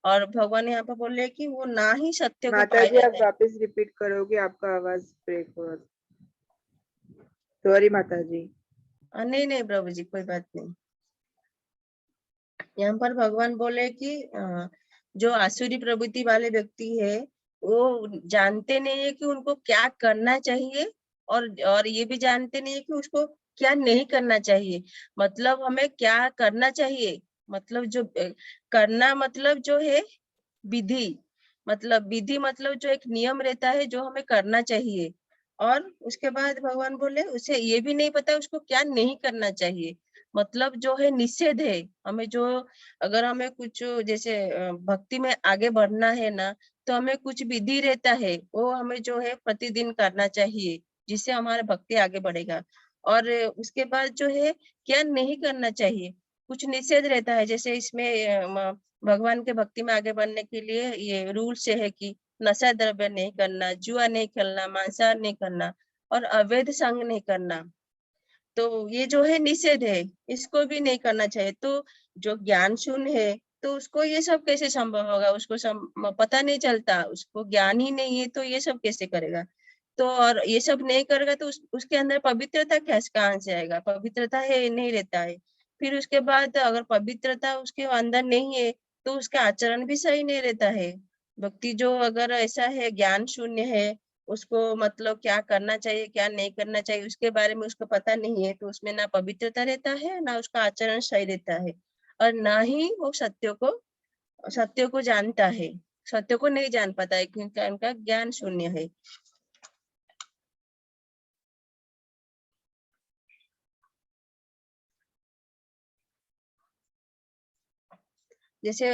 और भगवान यहाँ पर बोल रहे कि वो ना ही सत्य को माता पाया जी आप जाता है। वापस रिपीट करोगे, आपका आवाज ब्रेक हो रहा। सॉरी माता जी। नहीं प्रभु जी, कोई बात नहीं। यहाँ पर भगवान बोले कि जो आसुरी प्रवृत्ति वाले व्यक्ति है वो जानते नहीं है कि उनको क्या करना चाहिए, और ये भी जानते नहीं है कि उसको क्या नहीं करना चाहिए। मतलब हमें क्या करना चाहिए, मतलब जो करना मतलब जो है विधि, मतलब जो एक नियम रहता है जो हमें करना चाहिए। और उसके बाद भगवान बोले उसे ये भी नहीं पता उसको क्या नहीं करना चाहिए, मतलब जो है निषेध है। हमें जो अगर हमें कुछ जैसे भक्ति में आगे बढ़ना है ना, तो हमें कुछ विधि रहता है, वो हमें जो है प्रतिदिन करना चाहिए, जिससे हमारा भक्ति आगे बढ़ेगा। और उसके बाद जो है क्या नहीं करना चाहिए, कुछ निषेध रहता है। जैसे इसमें भगवान के भक्ति में आगे बढ़ने के लिए ये रूल से है कि नशा द्रव्य नहीं करना, जुआ नहीं खेलना, मांसाहार नहीं करना और अवैध संग नहीं करना। तो ये जो है निषेध है, इसको भी नहीं करना चाहिए। तो जो ज्ञान शून्य है तो उसको ये सब कैसे संभव होगा? उसको पता नहीं चलता, उसको ज्ञान ही नहीं है तो ये सब कैसे करेगा? तो और ये सब नहीं करेगा तो उसके अंदर पवित्रता कहाँ से आएगा? पवित्रता है नहीं रहता है। फिर उसके बाद अगर पवित्रता उसके अंदर नहीं है तो उसका आचरण भी सही नहीं रहता है। व्यक्ति जो अगर ऐसा है ज्ञान शून्य है, उसको मतलब क्या करना चाहिए क्या नहीं करना चाहिए उसके बारे में उसको पता नहीं है, तो उसमें ना पवित्रता रहता है ना उसका आचरण सही रहता है और ना ही वो सत्य को जानता है। सत्य को नहीं जान पाता है क्योंकि उनका ज्ञान शून्य है। जैसे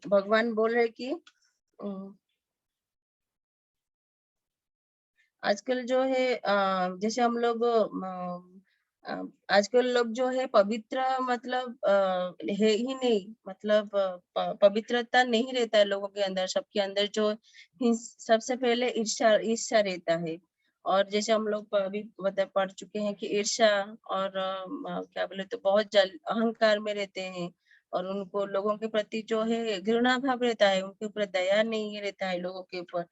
भगवान बोल रहे कि आजकल जो है जैसे हम लोग आजकल लोग जो है पवित्र मतलब है ही नहीं, मतलब पवित्रता नहीं रहता है लोगों के अंदर। सबके अंदर जो सबसे पहले ईर्ष्या रहता है। और जैसे हम लोग अभी पढ़ चुके हैं कि ईर्ष्या और क्या बोले तो बहुत अहंकार में रहते हैं और उनको लोगों के प्रति जो है घृणा भाव रहता है, उनके ऊपर दया नहीं रहता है लोगों के ऊपर।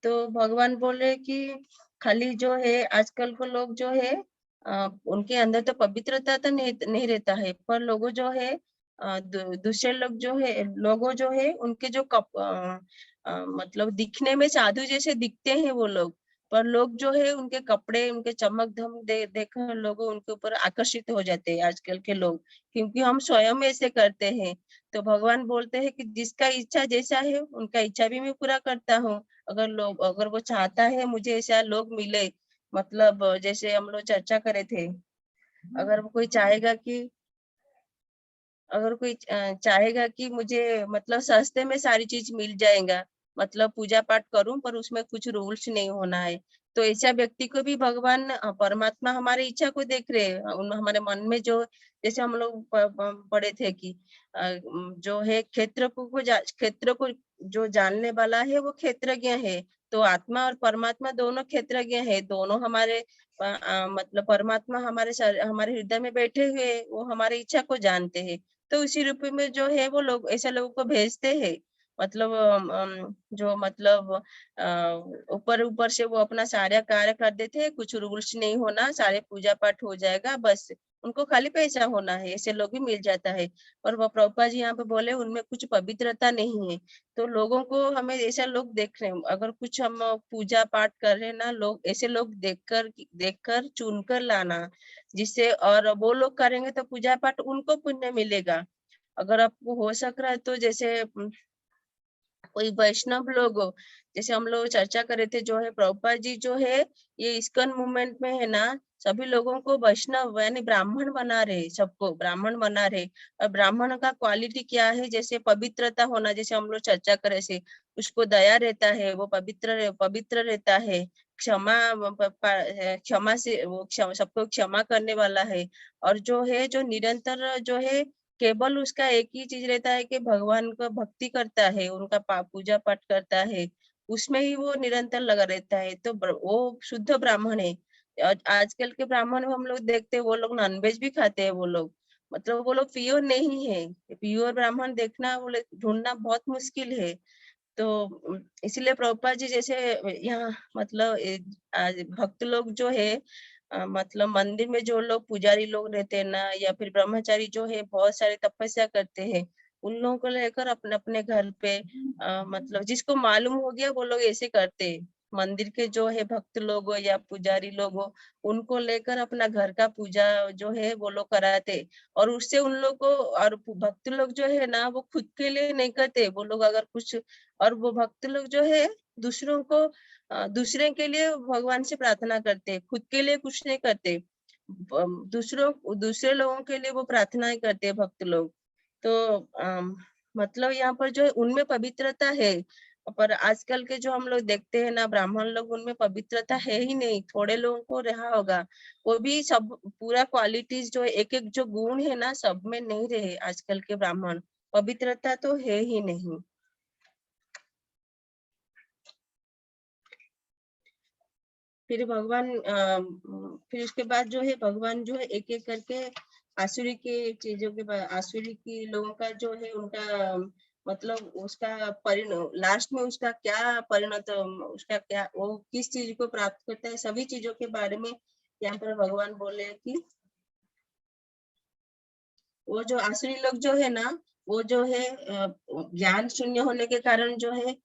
तो भगवान बोल रहे कि खाली जो है आजकल को लोग जो है उनके अंदर तो पवित्रता तो नहीं रहता है, पर लोगों जो है दूसरे लोगों जो है उनके जो मतलब दिखने में साधु जैसे दिखते हैं वो लोग, पर लोग जो है उनके कपड़े उनके चमक धम देखकर लोग उनके ऊपर आकर्षित हो जाते हैं आजकल के लोग, क्योंकि हम स्वयं ऐसे करते हैं। तो भगवान बोलते हैं कि जिसका इच्छा जैसा है उनका इच्छा भी मैं पूरा करता हूँ। अगर वो चाहता है मुझे ऐसा लोग मिले, मतलब जैसे हम लोग चर्चा करे थे, अगर कोई चाहेगा कि चाहेगा कि मुझे मतलब सस्ते में सारी चीज मिल जाएगा, मतलब पूजा पाठ करूं पर उसमें कुछ रूल्स नहीं होना है, तो ऐसा व्यक्ति को भी भगवान परमात्मा हमारी इच्छा को देख रहे हैं। हमारे मन में जो जैसे हम लोग पढ़े थे कि जो है क्षेत्र को जो जानने वाला है वो क्षेत्रज्ञ है। तो आत्मा और परमात्मा दोनों क्षेत्रज्ञ है, दोनों हमारे मतलब परमात्मा हमारे हृदय में बैठे हुए, वो हमारी इच्छा को जानते हैं। तो उसी रूप में जो है वो लोग ऐसे लोगों को भेजते हैं, मतलब जो मतलब ऊपर ऊपर से वो अपना सारा कार्य कर देते हैं, कुछ रूल्स नहीं होना, सारे पूजा पाठ हो जाएगा, बस उनको खाली पैसा होना है, ऐसे लोग भी मिल जाता है। और वो प्रभुपाद जी यहाँ पे बोले उनमें कुछ पवित्रता नहीं है। तो लोगों को हमें ऐसा लोग देख रहे हैं, अगर कुछ हम पूजा पाठ कर रहे हैं ना, लोग ऐसे लोग देखकर चुनकर लाना, जिससे और वो लोग करेंगे तो पूजा पाठ उनको पुण्य मिलेगा। अगर आपको हो सक रहा है तो जैसे कोई वैष्णव लोग, जैसे हम लोग चर्चा कर रहे थे, जो है प्रभुपाद जी जो है ये इस्कॉन मूवमेंट में है ना, सभी लोगों को वैष्णव यानी ब्राह्मण बना रहे, सबको ब्राह्मण बना रहे। और ब्राह्मण का क्वालिटी क्या है? जैसे पवित्रता होना, जैसे हम लोग चर्चा करे से, उसको दया रहता है, वो पवित्र रहता है, क्षमा से वो सबको क्षमा करने वाला है। और जो है जो निरंतर जो है केवल उसका एक ही चीज रहता है कि भगवान को भक्ति करता है, उनका पूजा पाठ करता है, उसमें ही वो निरंतर लगा रहता है, तो वो शुद्ध ब्राह्मण है। आजकल के ब्राह्मण हम लोग देखते हैं वो लोग नॉनवेज भी खाते हैं, वो लोग मतलब वो लोग प्योर नहीं है। प्योर ब्राह्मण देखना ढूंढना बहुत मुश्किल है। तो इसलिए प्रभुपाद जी जैसे यहाँ मतलब आज भक्त लोग जो है मतलब मंदिर में जो लोग पुजारी लोग रहते हैं ना, या फिर ब्रह्मचारी जो है बहुत सारे तपस्या करते हैं, उन लोगों को लेकर अपने अपने घर पे मतलब जिसको मालूम हो गया वो लोग ऐसे करते हैं। मंदिर के जो है भक्त लोग हो या पुजारी लोग हो, उनको लेकर अपना घर का पूजा जो है वो लोग कराते, और उससे उन लोग को, और भक्त लोग जो है ना वो खुद के लिए नहीं करते, वो लोग अगर कुछ, और वो भक्त लोग जो है दूसरों को दूसरे के लिए भगवान से प्रार्थना करते, खुद के लिए कुछ नहीं करते, दूसरे लोगों के लिए वो प्रार्थनाएं करते हैं भक्त लोग। तो मतलब यहाँ पर जो है उनमें पवित्रता है, पर आजकल के जो हम लोग देखते हैं ना ब्राह्मण लोग, उनमें पवित्रता है ही नहीं, थोड़े लोगों को रहा होगा, वो भी सब पूरा क्वालिटीज जो एक एक जो गुण है ना सब में नहीं रहे आजकल के ब्राह्मण, पवित्रता तो है ही नहीं। फिर भगवान फिर उसके बाद जो है भगवान जो है एक एक करके आसुरी की चीजों के आसुरी की लोगों का जो है उनका मतलब उसका परिणाम लास्ट में उसका क्या परिणत उसका क्या वो किस चीज को प्राप्त करता है सभी चीजों के बारे में यहाँ पर भगवान बोले कि वो जो आसुरी लोग जो है ना वो जो है ज्ञान शून्य होने के कारण जो है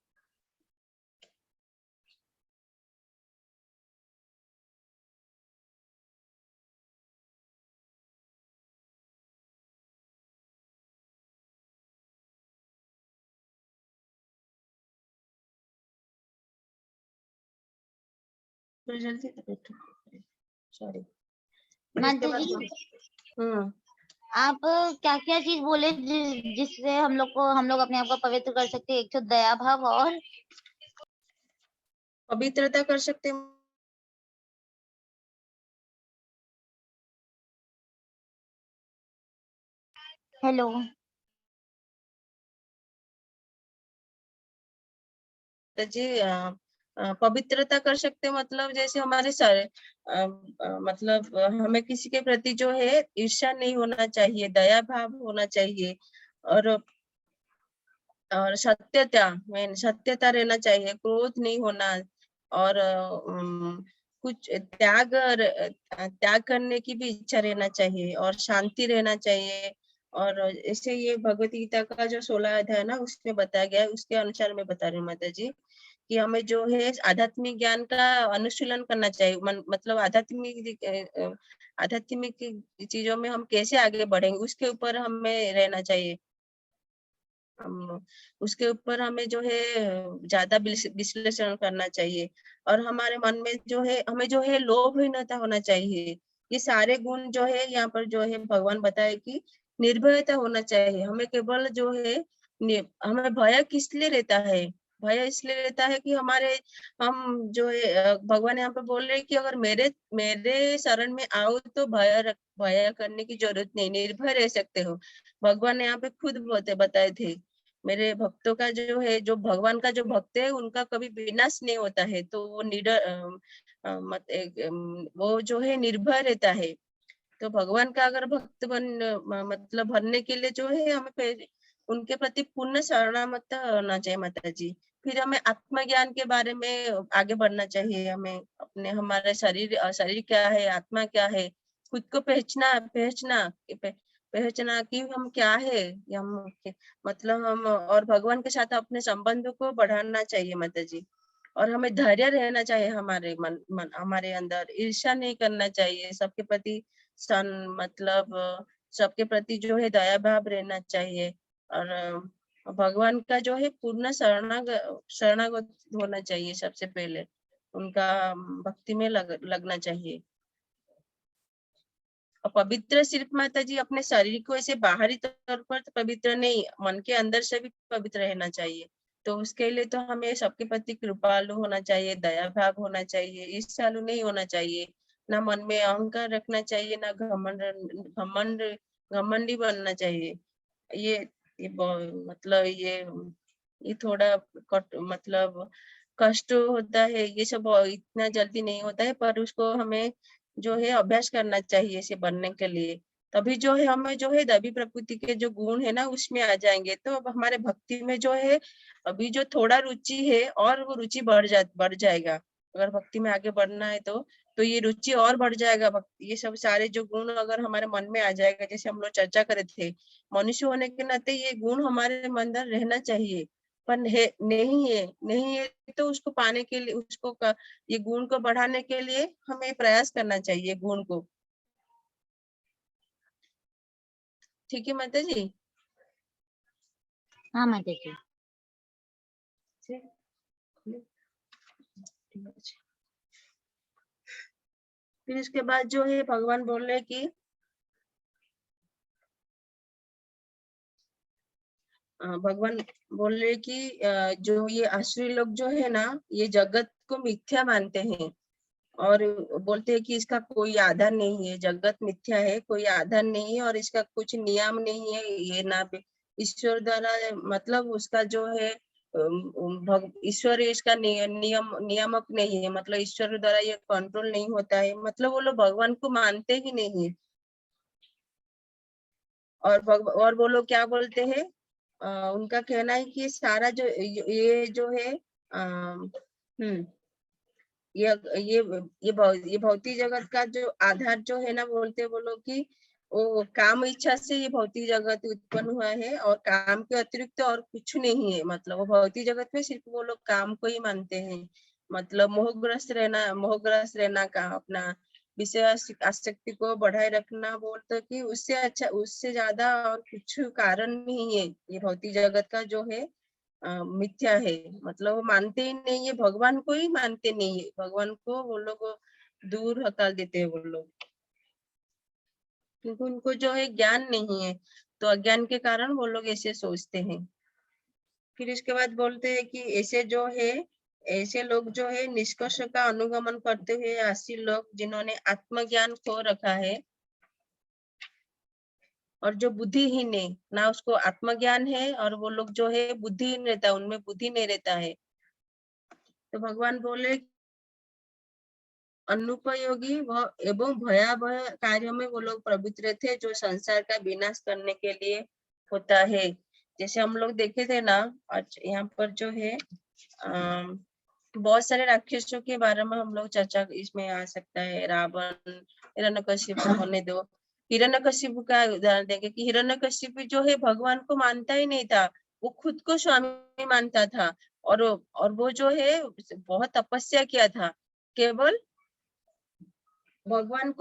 जल्दी सॉरी माता जी, आप क्या क्या चीज बोले जिससे हम लोग अपने आप को पवित्र कर सकते हैं? एक तो दया भाव और पवित्रता कर सकते हैं। हेलो, जी पवित्रता कर सकते मतलब जैसे हमारे सारे मतलब हमें किसी के प्रति जो है ईर्ष्या नहीं होना चाहिए, दया भाव होना चाहिए और सत्यता रहना चाहिए, क्रोध नहीं होना और कुछ त्याग करने की भी इच्छा रहना चाहिए और शांति रहना चाहिए। और ऐसे ये भगवत गीता का जो 16 अध्याय ना उसमें बताया गया है उसके अनुसार मैं बता रही हूँ माता जी कि हमें जो है आध्यात्मिक ज्ञान का अनुशीलन करना चाहिए। मतलब आध्यात्मिक चीजों में हम कैसे आगे बढ़ेंगे उसके ऊपर हमें रहना चाहिए। उसके ऊपर हमें जो है ज्यादा विश्लेषण करना चाहिए और हमारे मन में जो है हमें जो है लोभहीनता होना चाहिए। ये सारे गुण जो है यहाँ पर जो है भगवान बताए कि निर्भयता होना चाहिए। हमें केवल जो है हमें भय किस लिए रहता है? भय इसलिए रहता है कि हम जो है भगवान यहाँ पे बोल रहे हैं कि अगर मेरे मेरे शरण में आओ तो भय करने की जरूरत नहीं, निर्भय रह सकते हो। भगवान ने यहाँ पे खुद बताए थे मेरे भक्तों का जो है जो भगवान का जो भक्त है उनका कभी विनाश नहीं होता है। तो वो वो जो है निर्भय रहता है। तो भगवान का अगर भक्त मतलब बनने के लिए जो है हमें उनके प्रति पूर्ण शरणागत होना चाहिए माता जी। फिर हमें आत्मज्ञान के बारे में आगे बढ़ना चाहिए। हमें अपने हमारे शरीर क्या है, आत्मा क्या है, खुद को पहचाना कि हम क्या है। हम मतलब हम और भगवान के साथ अपने संबंध को बढ़ाना चाहिए माता जी। और हमें धैर्य रहना चाहिए हमारे हमारे अंदर ईर्ष्या नहीं करना चाहिए। सबके प्रति मतलब सबके प्रति जो है दया भाव रहना चाहिए और भगवान का जो है पूर्ण शरणागत होना चाहिए। सबसे पहले उनका भक्ति में लगना चाहिए। और पवित्र सिर्फ माता जी अपने शरीर को ऐसे बाहरी तौर पर तो पवित्र नहीं, मन के अंदर से भी पवित्र रहना चाहिए। तो उसके लिए तो हमें सबके प्रति कृपालु होना चाहिए, दया भाव होना चाहिए, ईर्ष्यालु नहीं होना चाहिए, ना मन में अहंकार रखना चाहिए, ना घमंड घमंडी बनना चाहिए। मतलब ये थोड़ा मतलब कष्ट होता है। ये सब इतना जल्दी नहीं होता है पर उसको हमें जो है अभ्यास करना चाहिए इसे बनने के लिए। तभी जो है हमें जो है दैवी प्रकृति के जो गुण है ना उसमें आ जाएंगे। तो अब हमारे भक्ति में जो है अभी जो थोड़ा रुचि है और वो रुचि बढ़ जाएगा। अगर भक्ति में आगे बढ़ना है तो ये रुचि और बढ़ जाएगा। ये सब सारे जो गुण अगर हमारे मन में आ जाएगा, जैसे हम लोग चर्चा करे थे, मनुष्य होने के नाते ये गुण हमारे अंदर रहना चाहिए। पर नहीं है तो उसको पाने के लिए ये गुण को बढ़ाने के लिए हमें प्रयास करना चाहिए गुण को। ठीक है माता जी? हाँ माता जी। फिर इसके बाद जो है भगवान बोल रहे कि भगवान बोल रहे कि जो ये आसुरी लोग जो है ना ये जगत को मिथ्या मानते हैं और बोलते हैं कि इसका कोई आधार नहीं है, जगत मिथ्या है, कोई आधार नहीं है और इसका कुछ नियम नहीं है। ये ना ईश्वर द्वारा मतलब उसका जो है ईश्वर इसका नियामक नहीं है, मतलब ईश्वर द्वारा ये कंट्रोल नहीं होता है, मतलब वो लोग भगवान को मानते ही नहीं है। और वो लोग क्या बोलते हैं, उनका कहना है कि सारा जो ये जो है ये ये भौतिक जगत का जो आधार जो है ना, बोलते हैं वो लोग कि वो काम इच्छा से ये भौतिक जगत उत्पन्न हुआ है और काम के अतिरिक्त तो और कुछ नहीं है। मतलब वो भौतिक जगत में सिर्फ वो लोग काम को ही मानते हैं, मतलब मोहग्रस्त रहना का अपना विषय आसक्ति को बढ़ाए रखना, बोलते कि उससे अच्छा उससे ज्यादा और कुछ कारण नहीं है। ये भौतिक जगत का जो है मिथ्या है, मतलब वो मानते ही नहीं है, भगवान को ही मानते नहीं है, भगवान को वो लोग दूर हकाल देते हैं वो लोग, क्योंकि उनको जो है ज्ञान नहीं है, तो अज्ञान के कारण वो लोग ऐसे सोचते हैं। फिर इसके बाद बोलते हैं कि ऐसे लोग जो है निष्कर्ष का अनुगमन करते हुए ऐसे लोग जिन्होंने आत्मज्ञान खो रखा है, और जो बुद्धिहीन है ना उसको आत्मज्ञान है, और वो लोग जो है बुद्धिहीन रहता है, उनमें बुद्धि नहीं रहता है। तो भगवान बोले अनुपयोगी एवं भयावह कार्यों में वो लोग प्रवृत्त रहते, जो संसार का विनाश करने के लिए होता है। जैसे हम लोग देखे थे ना, आज यहाँ पर जो है बहुत सारे राक्षसों के बारे में हम लोग चर्चा इसमें आ सकता है। रावण, हिरण्यकशिपु होने दो। हिरण्यकशिपु का उदाहरण देंगे कि हिरण्यकशिपु जो है भगवान को मानता ही नहीं था, वो खुद को स्वामी मानता था, और वो जो है बहुत तपस्या किया था, केवल भगवान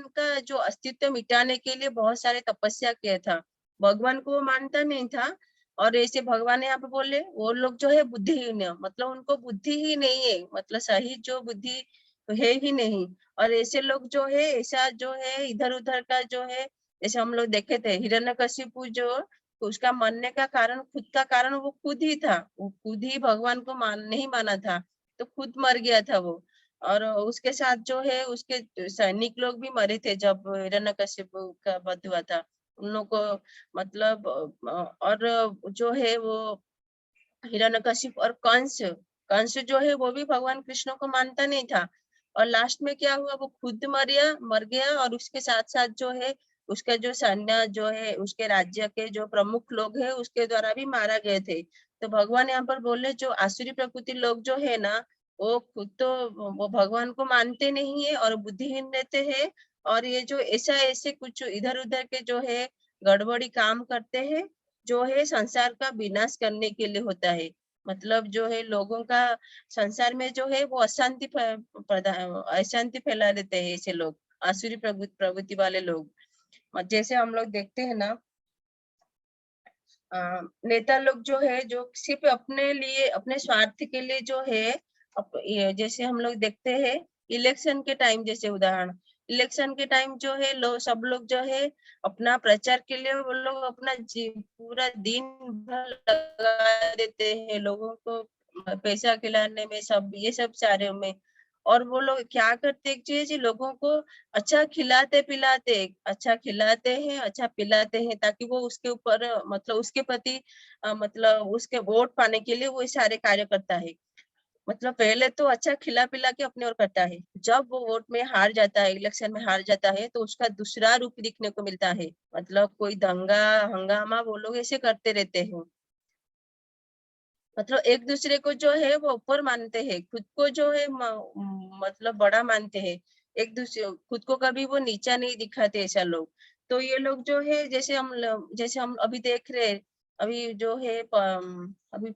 का जो अस्तित्व मिटाने के लिए बहुत सारे तपस्या किया था। भगवान को वो मानता नहीं था, और ऐसे भगवान यहाँ पे बोले वो लोग जो है बुद्धिहीन है, मतलब उनको बुद्धि ही नहीं है, मतलब सही जो बुद्धि है ही नहीं। और ऐसे लोग जो है ऐसा जो है इधर उधर का जो है, जैसे हम लोग देखे थे हिरण्यकशिपु जो उसका मरने का कारण, खुद का कारण वो खुद ही था, वो खुद ही भगवान को नहीं माना था, तो खुद मर गया था वो। और उसके साथ जो है उसके सैनिक लोग भी मरे थे जब हिरण्यकशिपु का वध हुआ था, उन लोग को मतलब और जो है वो हिरण्यकशिपु और कंस जो है वो भी भगवान कृष्ण को मानता नहीं था, और लास्ट में क्या हुआ, वो खुद मर गया, और उसके साथ साथ जो है उसका जो सैन्य जो है उसके राज्य के जो प्रमुख लोग है उसके द्वारा भी मारा गए थे। तो भगवान यहाँ पर बोले जो आसुरी प्रकृति लोग जो है ना, वो खुद तो वो भगवान को मानते नहीं है और बुद्धिहीन रहते हैं, और ये जो ऐसे कुछ इधर उधर के जो है गड़बड़ी काम करते हैं, जो है संसार का विनाश करने के लिए होता है। मतलब जो है लोगों का संसार में जो है वो अशांति फैला देते हैं ऐसे लोग, आसुरी प्रवृत्ति वाले लोग। जैसे हम लोग देखते हैं ना, नेता लोग जो है जो सिर्फ अपने लिए अपने स्वार्थ के लिए जो है जैसे हम लोग देखते हैं इलेक्शन के टाइम, जैसे उदाहरण इलेक्शन के टाइम जो है सब लोग जो है अपना प्रचार के लिए वो लोग अपना पूरा दिन भर लगा देते हैं, लोगों को पैसा खिलाने में, सब ये सब सारे में। और वो लोग क्या करते एक चीज, लोगों को अच्छा खिलाते हैं, अच्छा पिलाते हैं, ताकि वो उसके ऊपर मतलब उसके प्रति मतलब उसके वोट पाने के लिए वो सारे कार्य करता है। मतलब पहले तो अच्छा खिला पिला के अपने ओर करता है, जब वो वोट में हार जाता है, इलेक्शन में हार जाता है, तो उसका दूसरा रूप दिखने को मिलता है, मतलब कोई दंगा हंगामा वो लोग ऐसे करते रहते हैं। मतलब एक दूसरे को जो है वो ऊपर मानते हैं, खुद को जो है मतलब बड़ा मानते हैं, एक दूसरे खुद को कभी वो नीचा नहीं दिखाते ऐसा लोग। तो ये लोग जो है जैसे हम अभी देख रहे हैं, अभी जो है अभी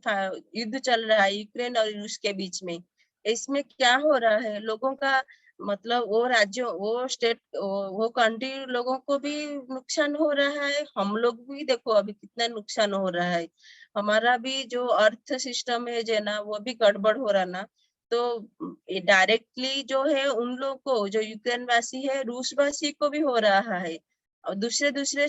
युद्ध चल रहा है यूक्रेन और रूस के बीच में। इसमें क्या हो रहा है, लोगों का मतलब वो राज्य वो स्टेट वो कंट्री लोगों को भी नुकसान हो रहा है, हम लोग भी देखो अभी कितना नुकसान हो रहा है, हमारा भी जो अर्थ सिस्टम है जो ना वो भी गड़बड़ हो रहा ना। तो डायरेक्टली जो है उन लोग को जो यूक्रेन वासी है रूस वासी को भी हो रहा है, और दूसरे दूसरे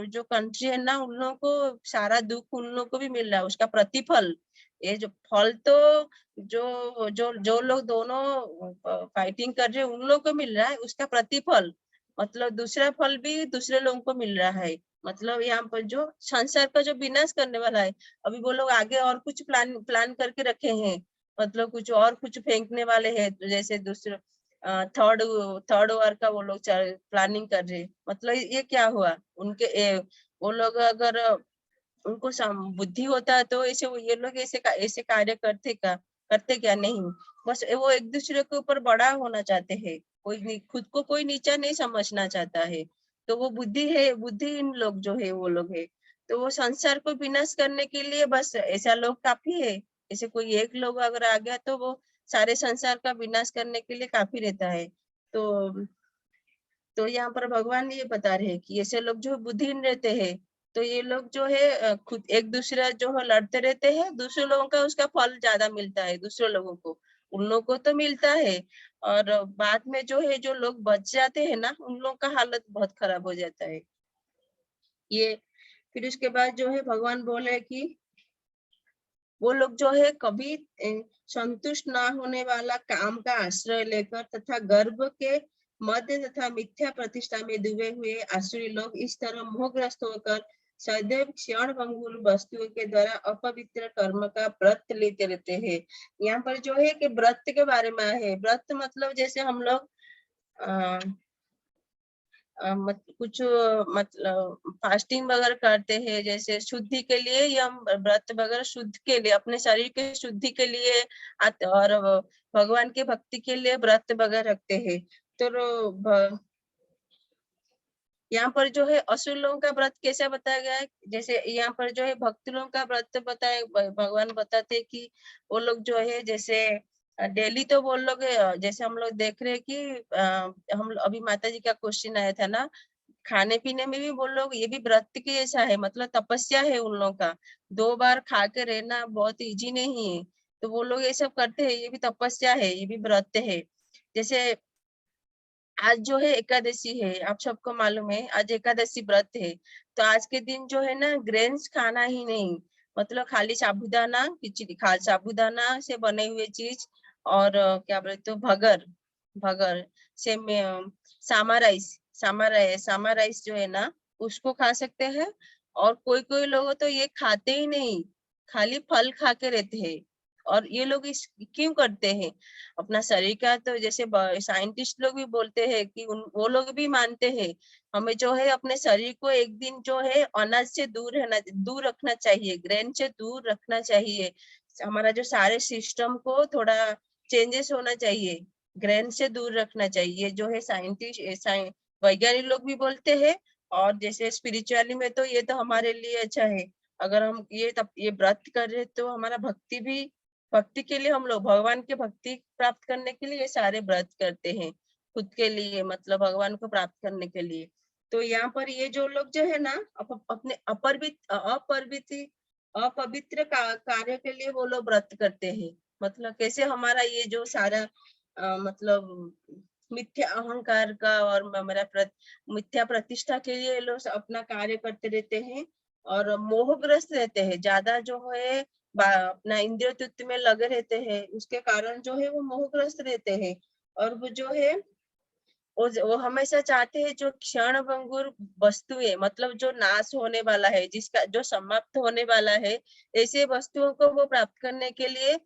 जो कंट्री है ना उन लोगों को सारा दुख उन लोग को भी मिल रहा है, उसका प्रतिफल ये जो फल तो जो लोग दोनों फाइटिंग कर रहे हैं उन लोग को मिल रहा है, उसका प्रतिफल मतलब दूसरा फल भी दूसरे लोगों को मिल रहा है। मतलब यहाँ पर जो संसार का जो विनाश करने वाला है, अभी वो लोग आगे और कुछ प्लान करके रखे हैं, मतलब कुछ फेंकने वाले हैं, तो जैसे दूसरा थर्ड वार का वो लोग प्लानिंग कर रहे हैं। मतलब ये क्या हुआ उनके वो लोग अगर उनको बुद्धि होता तो ऐसे ये लोग ऐसे कार्य करते क्या? नहीं, बस वो एक दूसरे के ऊपर बड़ा होना चाहते हैं, खुद को कोई नीचा नहीं समझना चाहता है। तो वो बुद्धिहीन लोग जो है वो लोग है। तो वो संसार को विनाश करने के लिए बस ऐसा लोग काफी है। ऐसे कोई एक लोग अगर आ गया तो वो सारे संसार का विनाश करने के लिए काफी रहता है। तो यहाँ पर भगवान ये बता रहे हैं कि ऐसे लोग जो बुद्धिहीन रहते हैं, तो ये लोग जो है खुद एक दूसरे जो है लड़ते रहते हैं, दूसरे लोगों का उसका फल ज्यादा मिलता है। दूसरे लोगों को, उन लोगों को तो मिलता है, और बाद में जो है जो लोग बच जाते हैं ना, उन लोगों का हालत बहुत खराब हो जाता है। ये फिर उसके बाद जो है भगवान बोले कि वो लोग जो है कभी संतुष्ट ना होने वाला काम का आश्रय लेकर तथा गर्भ के मध्य तथा मिथ्या प्रतिष्ठा में डूबे हुए आसुरी लोग इस तरह मोहग्रस्त होकर सदैव क्षण भंगुर वस्तुओं के द्वारा अपवित्र कर्म का व्रत लेते रहते हैं। यहाँ पर जो है कि व्रत के बारे में है। व्रत मतलब जैसे हम लोग मतलब फास्टिंग वगैरह करते हैं, जैसे शुद्धि के लिए, या व्रत वगैरह शुद्ध के लिए, अपने शरीर के शुद्धि के लिए और भगवान के भक्ति के लिए व्रत वगैरह रखते हैं। तो यहाँ पर जो है असुर लोगों का व्रत कैसे बताया गया है, जैसे यहाँ पर जो है भक्त लोगों का व्रत बताए, भगवान बताते हैं कि वो लोग जो है जैसे डेली तो वो लोग जैसे हम लोग देख रहे हैं कि हम अभी माता जी का क्वेश्चन आया था ना, खाने पीने में भी वो लोग ये भी व्रत के जैसा है, मतलब तपस्या है उन लोगों का। 2 बार खा के रहना बहुत इजी नहीं है, तो वो लोग ये सब करते हैं, ये भी तपस्या है, ये भी व्रत है। जैसे आज जो है एकादशी है, आप सबको मालूम है आज एकादशी व्रत है। तो आज के दिन जो है ना ग्रेन्स खाना ही नहीं, मतलब खाली साबूदाना, खिचड़ी, साबूदाना से बने हुए चीज, और क्या बोलते हो, भगर से सामा राइस जो है ना उसको खा सकते हैं। और कोई कोई लोग तो ये खाते ही नहीं, खाली फल खा के रहते हैं। और ये लोग इस क्यों करते हैं? अपना शरीर का, तो जैसे साइंटिस्ट लोग भी बोलते हैं कि वो लोग भी मानते हैं हमें जो है अपने शरीर को एक दिन जो है अनाज से दूर रखना चाहिए, ग्रेन से दूर रखना चाहिए। हमारा जो सारे सिस्टम को थोड़ा चेंजेस होना चाहिए, ग्रेन से दूर रखना चाहिए, जो है साइंटिस्ट वैज्ञानिक लोग भी बोलते हैं। और जैसे स्पिरिचुअली में तो ये तो हमारे लिए अच्छा है, अगर हम ये व्रत कर रहे तो हमारा भक्ति के लिए, हम लोग भगवान के भक्ति प्राप्त करने के लिए ये सारे व्रत करते हैं, खुद के लिए, मतलब भगवान को प्राप्त करने के लिए। तो यहाँ पर ये जो लोग जो है ना अपने अपवित्र कार्य के लिए वो लोग व्रत करते हैं। मतलब कैसे हमारा ये जो सारा मतलब मिथ्या अहंकार का और मिथ्या प्रतिष्ठा के लिए लोग अपना कार्य करते रहते हैं, और मोहग्रस्त रहते हैं, ज्यादा जो है अपना इंद्रिय तृप्ति में लगे रहते हैं, उसके कारण जो है वो मोहग्रस्त रहते हैं। और वो जो है वो हमेशा चाहते हैं जो क्षण भंगुर वस्तुएं, मतलब जो नाश होने वाला है, जिसका जो समाप्त होने वाला है, ऐसे वस्तुओं को वो प्राप्त करने के लिए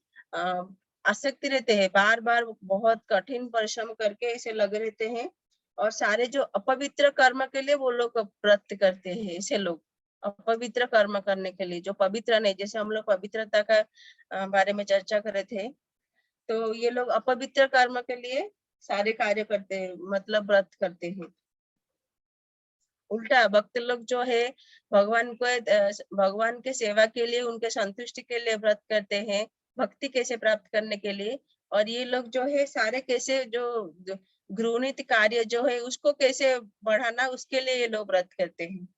आसक्ति रहते हैं, बार बार बहुत कठिन परिश्रम करके ऐसे लगे रहते हैं। और सारे जो अपवित्र कर्म के लिए वो लोग व्रत करते हैं। ऐसे लोग अपवित्र कर्म करने के लिए, जो पवित्र नहीं, जैसे हम लोग पवित्रता का बारे में चर्चा कर रहे थे, तो ये लोग अपवित्र कर्म के लिए सारे कार्य करते हैं, मतलब व्रत करते हैं। उल्टा भक्त लोग जो है भगवान के सेवा के लिए, उनके संतुष्टि के लिए व्रत करते हैं, भक्ति कैसे प्राप्त करने के लिए। और ये लोग जो है सारे कैसे जो घृणित कार्य जो है उसको कैसे बढ़ाना, उसके लिए ये लोग व्रत करते हैं।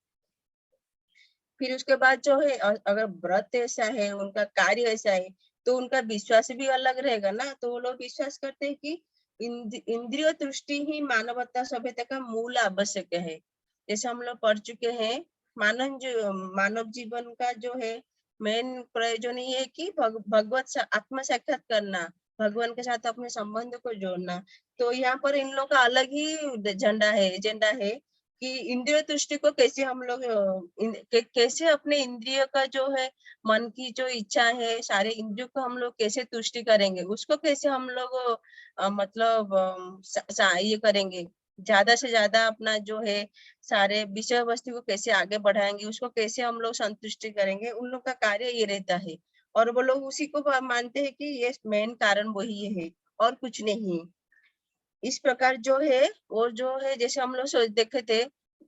फिर उसके बाद जो है अगर व्रत ऐसा है, उनका कार्य ऐसा है, तो उनका विश्वास भी अलग रहेगा ना। तो वो लोग विश्वास करते हैं कि इंद्रिय तुष्टि ही मानवता सभ्यता का मूल आवश्यक है। जैसे हम लोग पढ़ चुके हैं, मानव जीवन का जो है मेन प्रयोजन ये है कि भगवत आत्म साक्षात करना, भगवान के साथ अपने संबंध को जोड़ना। तो यहाँ पर इन लोग का अलग ही झंडा है, एजेंडा है कि इंद्रिय तुष्टि को कैसे हम लोग कैसे अपने इंद्रिय का जो है, मन की जो इच्छा है, सारे इंद्रियों को हम लोग कैसे तुष्टि करेंगे, उसको कैसे हम लोग मतलब ये करेंगे, ज्यादा से ज्यादा अपना जो है सारे विषय वस्तु को कैसे आगे बढ़ाएंगे, उसको कैसे हम लोग संतुष्टि करेंगे, उन लोग का कार्य ये रहता है। और वो लोग उसी को मानते हैं कि ये मेन कारण वही है और कुछ नहीं। इस प्रकार जो है वो जो है, जैसे हम लोग सोच देखे थे,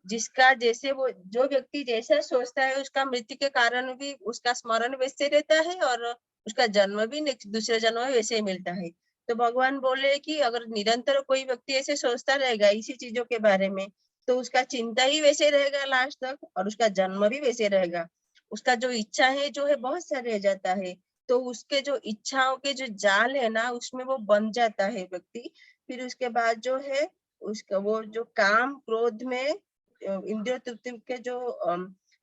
जिसका जैसे वो जो व्यक्ति जैसा सोचता है उसका मृत्यु के कारण भी उसका स्मरण वैसे रहता है और उसका जन्म भी दूसरे जन्म में वैसे ही मिलता है। तो भगवान बोले कि अगर निरंतर कोई व्यक्ति ऐसे सोचता रहेगा इसी चीजों के बारे में, तो उसका चिंता ही वैसे रहेगा लास्ट तक, और उसका जन्म भी वैसे रहेगा। उसका जो इच्छा है जो है बहुत सारे रह जाता है, तो उसके जो इच्छाओं के जो जाल है ना, उसमें वो बन जाता है व्यक्ति। फिर उसके बाद जो है उसका वो जो काम क्रोध में इंद्रिय तृप्ति के जो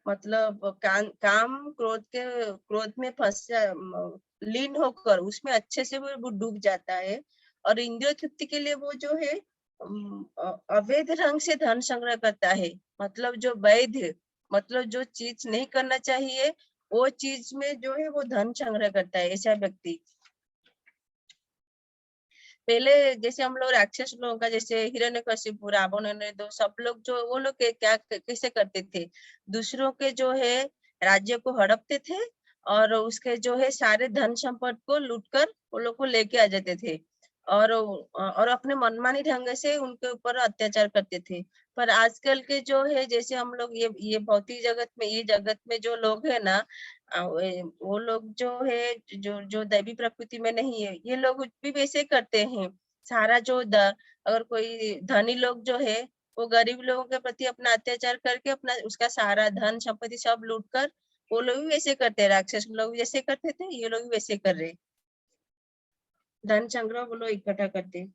मतलब काम क्रोध में फंस लीन होकर उसमें अच्छे से वो डूब जाता है। और इंद्रिय तृप्ति के लिए वो जो है अवैध ढंग से धन संग्रह करता है, मतलब जो वैध, मतलब जो चीज नहीं करना चाहिए वो चीज में जो है वो धन संग्रह करता है ऐसा व्यक्ति। पहले जैसे हम लोग राक्षस लोगों का, जैसे हिरण्यकशिपु, रावण, दो सब लोग जो वो लोग क्या कैसे करते थे, दूसरों के जो है राज्य को हड़पते थे और उसके जो है सारे धन संपत्ति को लूटकर वो लोग को लेके आ जाते थे और अपने मनमानी ढंग से उनके ऊपर अत्याचार करते थे। पर आजकल के जो है, जैसे हम लोग ये भौतिक जगत में, ये जगत में जो लोग है ना, वो लोग जो है जो दैवी प्रकृति में नहीं है, ये लोग भी वैसे करते हैं। सारा जो अगर कोई धनी लोग जो है वो गरीब लोगों के प्रति अपना अत्याचार करके अपना उसका सारा धन संपत्ति सब लूट कर, वो लोग भी वैसे करते हैं। राक्षस लोग जैसे करते थे ये लोग भी वैसे कर रहे, धन संग्रह वो लोग इकट्ठा करते।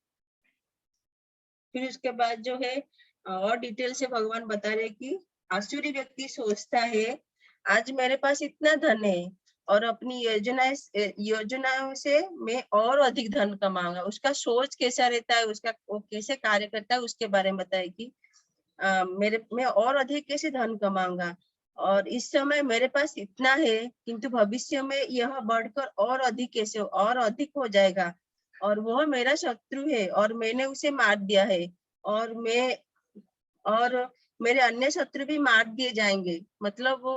फिर उसके बाद जो है और डिटेल से भगवान बता रहे कि आसुरी व्यक्ति सोचता है आज मेरे पास इतना धन है और अपनी योजनाओं से मैं और अधिक धन कमाऊंगा। उसका सोच कैसा रहता है, उसका वो कैसे कार्य करता है, उसके बारे में बताए कि मैं और अधिक कैसे धन कमाऊंगा, और इस समय मेरे पास इतना है किंतु भविष्य में यह बढ़कर और अधिक कैसे और अधिक हो जाएगा, और वह मेरा शत्रु है और मैंने उसे मार दिया है, और मेरे अन्य शत्रु भी मार दिए जाएंगे। मतलब वो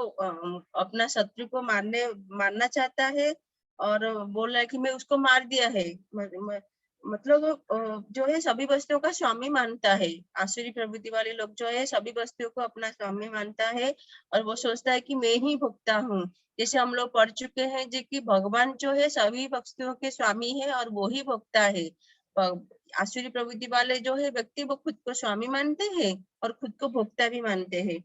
अपना शत्रु को मारना चाहता है और बोल रहा है कि मैं उसको मार दिया है। मतलब जो है सभी वस्तुओं का स्वामी मानता है। आसुरी प्रवृत्ति वाले लोग जो है सभी वस्तुओं को अपना स्वामी मानता है और वो सोचता है कि मैं ही भोक्ता हूँ। जैसे हम लोग पढ़ चुके हैं जी कि भगवान जो है सभी वस्तुओं के स्वामी है और वो ही भोक्ता है। आसुरी प्रवृत्ति वाले जो है व्यक्ति वो खुद को स्वामी मानते हैं और खुद को भोक्ता भी मानते हैं।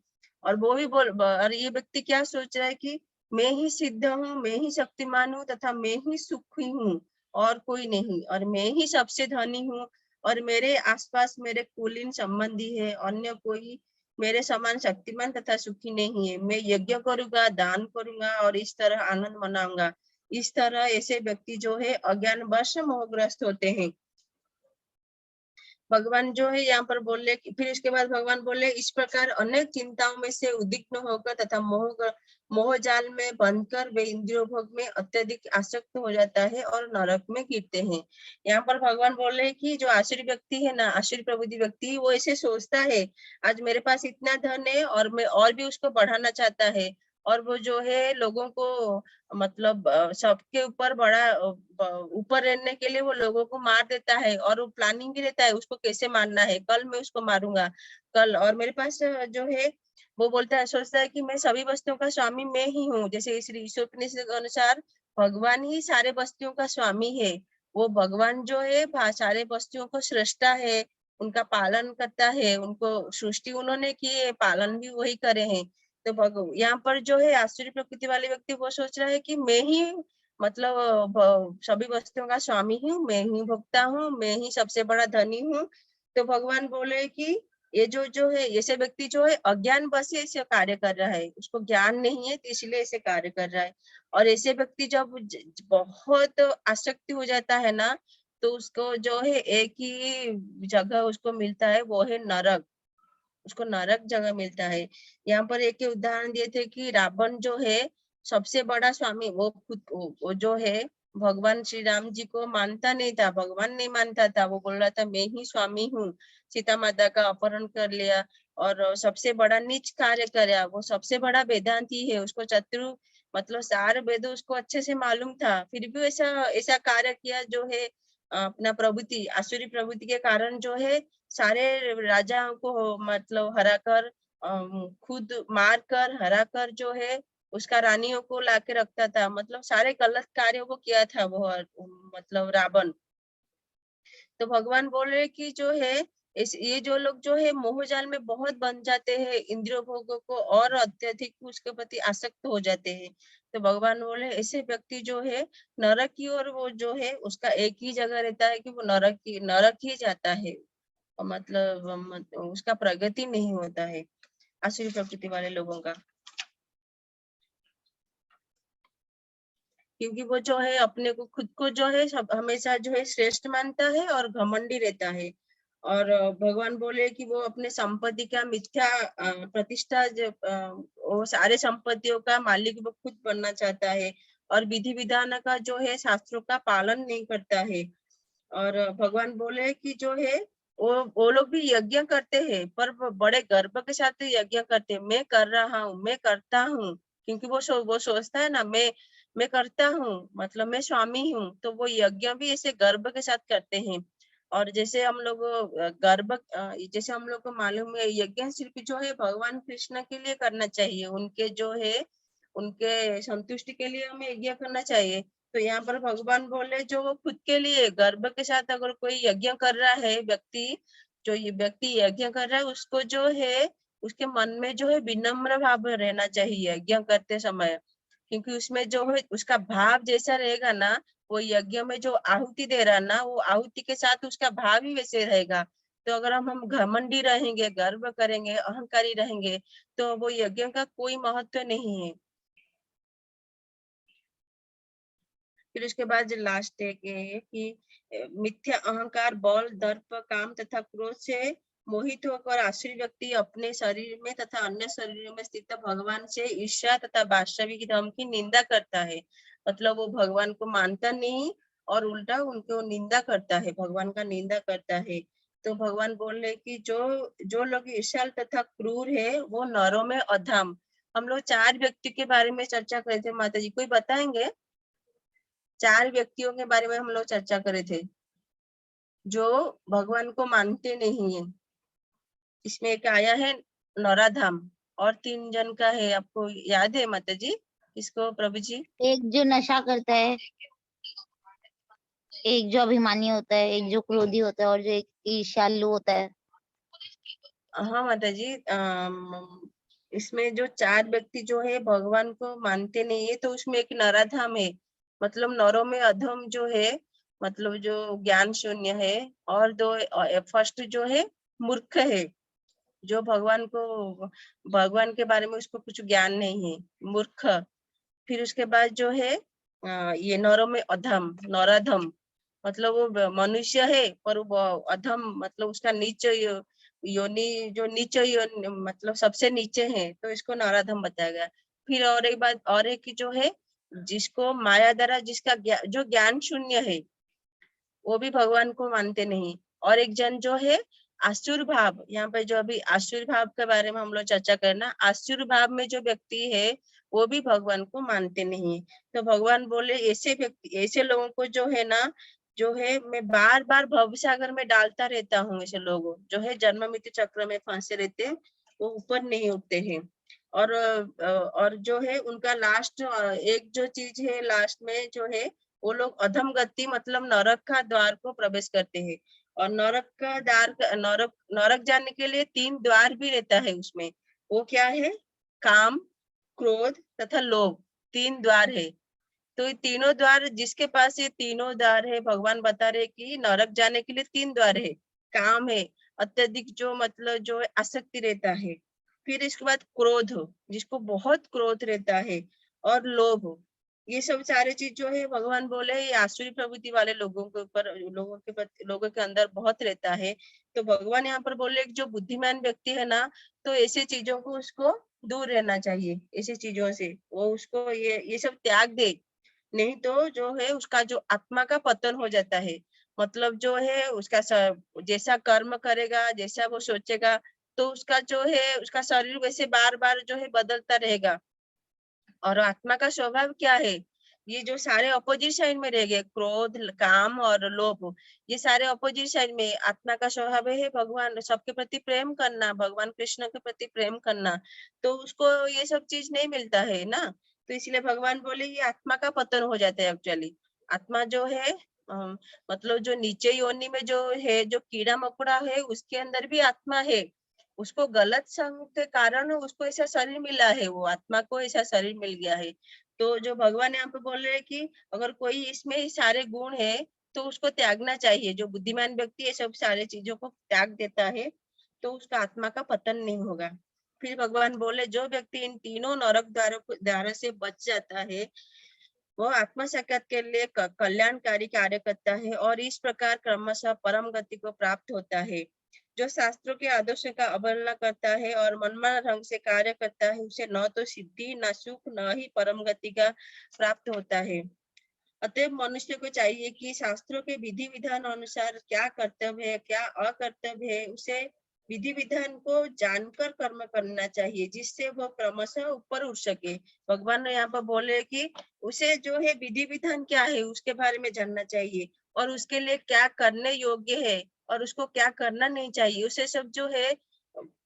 और वो भी और ये व्यक्ति क्या सोच रहा है कि मैं ही सिद्ध हूँ, मैं ही शक्तिमान हूँ तथा मैं ही सुखी हूँ और कोई नहीं, और मैं ही सबसे धनी हूँ और मेरे आसपास मेरे कुलीन संबंधी है, अन्य कोई मेरे समान शक्तिमान तथा सुखी नहीं है। मैं यज्ञ करूंगा, दान करूंगा और इस तरह आनंद मनाऊंगा। इस तरह ऐसे व्यक्ति जो है अज्ञान वश मोहग्रस्त होते हैं। भगवान जो है यहाँ पर बोले, फिर इसके बाद भगवान बोले इस प्रकार अनेक चिंताओं में से उद्विग्न होकर तथा मोह जाल में बंधकर वे इंद्रियों भोग में अत्यधिक आसक्त हो जाता है और नरक में गिरते हैं। यहाँ पर भगवान बोल रहे हैं कि जो आसुरी व्यक्ति है ना, आसुरी प्रवृत्ति व्यक्ति, वो ऐसे सोचता है आज मेरे पास इतना धन है और मैं और भी उसको बढ़ाना चाहता है, और वो जो है लोगों को मतलब सबके ऊपर बड़ा ऊपर रहने के लिए वो लोगों को मार देता है और वो प्लानिंग भी रहता है उसको कैसे मारना है, कल मैं उसको मारूंगा कल, और मेरे पास जो है वो बोलता है, सोचता है कि मैं सभी वस्तुओं का स्वामी मैं ही हूँ। जैसे श्री ईशोपनिषद के अनुसार भगवान ही सारे वस्तुओं का स्वामी है। वो भगवान जो है सारे वस्तुओं को सृष्टा है, उनका पालन करता है, उनको सृष्टि उन्होंने की है, पालन भी वही करे हैं। तो यहाँ पर जो है आसुरी प्रकृति वाले व्यक्ति वो सोच रहा है कि मैं ही मतलब सभी वस्तुओं का स्वामी हूँ, मैं ही भोक्ता हूँ, मैं ही सबसे बड़ा धनी हूँ। तो भगवान बोले कि ये जो है ऐसे व्यक्ति जो है अज्ञान बस से ऐसे कार्य कर रहा है, उसको ज्ञान नहीं है तो इसलिए ऐसे कार्य कर रहा है। और ऐसे व्यक्ति जब बहुत आसक्ति हो जाता है ना, तो उसको जो है एक ही जगह उसको मिलता है, वो है नरक। उसको नरक जगह मिलता है। यहाँ पर एक उदाहरण दिए थे कि रावण जो है सबसे बड़ा स्वामी, वो खुद वो जो है भगवान श्री राम जी को मानता नहीं था, भगवान नहीं मानता था। वो बोल रहा था मैं ही स्वामी हूँ, सीता माता का अपहरण कर लिया और सबसे बड़ा नीच कार्य किया। वो सबसे बड़ा वेदांती है, उसको चतुर मतलब सारे वेद उसको अच्छे से मालूम था, फिर भी ऐसा ऐसा कार्य किया जो है अपना प्रवृत्ति, आसुरी प्रवृत्ति के कारण जो है सारे राजाओं को मतलब हराकर खुद मार कर हरा कर जो है उसका रानियों को लाके रखता था। मतलब सारे गलत कार्यों को किया था वो मतलब रावण। तो भगवान बोल रहे कि जो है ये जो लोग जो है मोहजाल में बहुत बन जाते हैं, इंद्रिय भोगों को और अत्यधिक उसके प्रति आसक्त हो जाते हैं। तो भगवान बोले ऐसे व्यक्ति जो है नरक की ओर वो जो है उसका एक ही जगह रहता है कि वो नरक ही जाता है। मतलब उसका प्रगति नहीं होता है आसुरी प्रकृति वाले लोगों का, क्योंकि वो जो है अपने को खुद को जो है सब हमेशा जो है श्रेष्ठ मानता है और घमंडी रहता है। और भगवान बोले कि वो अपने संपत्ति का मिथ्या प्रतिष्ठा वो सारे संपत्तियों का मालिक वो खुद बनना चाहता है और विधि विधान का जो है शास्त्रों का पालन नहीं करता है। और भगवान बोले कि जो है वो लोग भी यज्ञ करते हैं, पर वो बड़े गर्व के साथ यज्ञ करते हैं, मैं कर रहा हूँ, मैं करता हूँ, क्योंकि वो सोचता है ना मैं करता हूँ मतलब मैं स्वामी हूँ। तो वो यज्ञ भी ऐसे गर्व के साथ करते हैं। और जैसे हम लोग जैसे हम लोग को मालूम है यज्ञ सिर्फ जो है भगवान कृष्ण के लिए करना चाहिए, उनके जो है उनके संतुष्टि के लिए हमें यज्ञ करना चाहिए। तो यहाँ पर भगवान बोले जो वो खुद के लिए गर्व के साथ अगर कोई यज्ञ कर रहा है व्यक्ति, जो ये व्यक्ति यज्ञ कर रहा है उसको जो है उसके मन में जो है विनम्र भाव रहना चाहिए यज्ञ करते समय, क्योंकि उसमें जो है उसका भाव जैसा रहेगा ना, वो यज्ञ में जो आहुति दे रहा ना वो आहुति के साथ उसका भाव ही वैसे रहेगा। तो अगर हम घमंडी रहेंगे, गर्व करेंगे, अहंकारी रहेंगे तो वो यज्ञ का कोई महत्व नहीं है। फिर उसके बाद जो लास्ट है कि मिथ्या अहंकार, बल, दर्प, काम तथा क्रोध से मोहित होकर आसुरी व्यक्ति अपने शरीर में तथा अन्य शरीरों में स्थित भगवान से ईर्ष्या तथा वास्तविक धर्म की निंदा करता है। मतलब वो भगवान को मानता नहीं और उल्टा उनको निंदा करता है, भगवान का निंदा करता है। तो भगवान बोल रहे कि जो लोग ईर्ष्याल तथा क्रूर है वो नरों में अधम। हम लोग 4 व्यक्ति के बारे में चर्चा करे थे, माता जी कोई बताएंगे? 4 व्यक्तियों के बारे में हम लोग चर्चा करे थे जो भगवान को मानते नहीं है। इसमें एक आया है नराधाम और 3 जन का है, आपको याद है माता जी? इसको प्रभु जी? एक जो नशा करता है, एक जो अभिमानी होता है, एक जो क्रोधी होता है और जो एक ईर्ष्यालु होता है। हाँ माता जी, इसमें जो 4 व्यक्ति जो है भगवान को मानते नहीं है, तो उसमें एक नराधाम है, मतलब नरों में अधम जो है, मतलब जो ज्ञान शून्य है। और 2 फर्स्ट जो है मूर्ख है, जो भगवान के बारे में उसको कुछ ज्ञान नहीं है, मूर्ख। फिर उसके बाद जो है ये नरों में अधम, नराधम, मतलब वो मनुष्य है पर वो अधम, मतलब उसका नीचे योनि जो नीचे मतलब सबसे नीचे है, तो इसको नराधम बताया गया। फिर और एक बात और है कि जो है जिसको माया द्वारा जिसका जो ज्ञान शून्य है वो भी भगवान को मानते नहीं। और एक जन जो है आसुर भाव, यहाँ पे जो अभी आसुर भाव के बारे में हम लोग चर्चा करना, आसुर भाव में जो व्यक्ति है वो भी भगवान को मानते नहीं। तो भगवान बोले ऐसे व्यक्ति, ऐसे लोगों को जो है ना, जो है मैं बार बार भवसागर में डालता रहता हूँ। ऐसे लोग जो है जन्म मृत्यु चक्र में फंसे रहते हैं, वो ऊपर नहीं उठते हैं। और जो है उनका लास्ट एक जो चीज है लास्ट में जो है वो लोग अधम गति मतलब नरक का द्वार को प्रवेश करते हैं। और नरक का द्वार, नरक जाने के लिए 3 द्वार भी रहता है उसमें। वो क्या है? काम, क्रोध तथा लोभ, 3 द्वार है। तो ये तीनों द्वार, जिसके पास ये तीनों द्वार है, भगवान बता रहे कि नरक जाने के लिए 3 द्वार है। काम है, अत्यधिक जो मतलब जो आसक्ति रहता है। फिर इसके बाद क्रोध, जिसको बहुत क्रोध रहता है, और लोभ। ये सब सारे चीज जो है भगवान बोले ये आसुरी प्रवृत्ति वाले लोगों के ऊपर, लोगों के अंदर बहुत रहता है। तो भगवान यहाँ पर बोले जो बुद्धिमान व्यक्ति है ना, तो ऐसे चीजों को उसको दूर रहना चाहिए, ऐसी चीजों से वो उसको ये सब त्याग दे, नहीं तो जो है उसका जो आत्मा का पतन हो जाता है। मतलब जो है उसका जैसा कर्म करेगा, जैसा वो सोचेगा, तो उसका जो है उसका शरीर वैसे बार बार जो है बदलता रहेगा। और आत्मा का स्वभाव क्या है, ये जो सारे अपोजिट साइड में रह गए, क्रोध, काम और लोभ, ये सारे अपोजिट साइड में। आत्मा का स्वभाव है भगवान सबके प्रति प्रेम करना, भगवान कृष्ण के प्रति प्रेम करना। तो उसको ये सब चीज नहीं मिलता है ना, तो इसलिए भगवान बोले ये आत्मा का पतन हो जाता है। एक्चुअली आत्मा जो है मतलब जो नीचे योनि में जो है, जो कीड़ा मकोड़ा है, उसके अंदर भी आत्मा है। उसको गलत संग के कारण उसको ऐसा शरीर मिला है, वो आत्मा को ऐसा शरीर मिल गया है। तो जो भगवान यहाँ पे बोल रहे हैं कि अगर कोई इसमें सारे गुण है तो उसको त्यागना चाहिए। जो बुद्धिमान व्यक्ति ये सब सारे चीजों को त्याग देता है तो उसका आत्मा का पतन नहीं होगा। फिर भगवान बोले जो व्यक्ति इन तीनों नरक द्वारों से बच जाता है वो आत्मा साक्षात के लिए कल्याणकारी कार्य करता है और इस प्रकार क्रमशः परम गति को प्राप्त होता है। जो शास्त्रों के आदर्शों का अवहेलना करता है और मनमाना ढंग से कार्य करता है उसे न तो सिद्धि, न सुख, न ही परम गति का प्राप्त होता है। अतएव मनुष्य को चाहिए कि शास्त्रों के विधि विधान अनुसार क्या कर्तव्य है, क्या अकर्तव्य है, उसे विधि विधान को जानकर कर्म करना चाहिए, जिससे वो क्रमशः ऊपर उठ सके। भगवान ने यहाँ पर बोले कि उसे जो है विधि विधान क्या है उसके बारे में जानना चाहिए, और उसके लिए क्या करने योग्य है और उसको क्या करना नहीं चाहिए, उसे सब जो है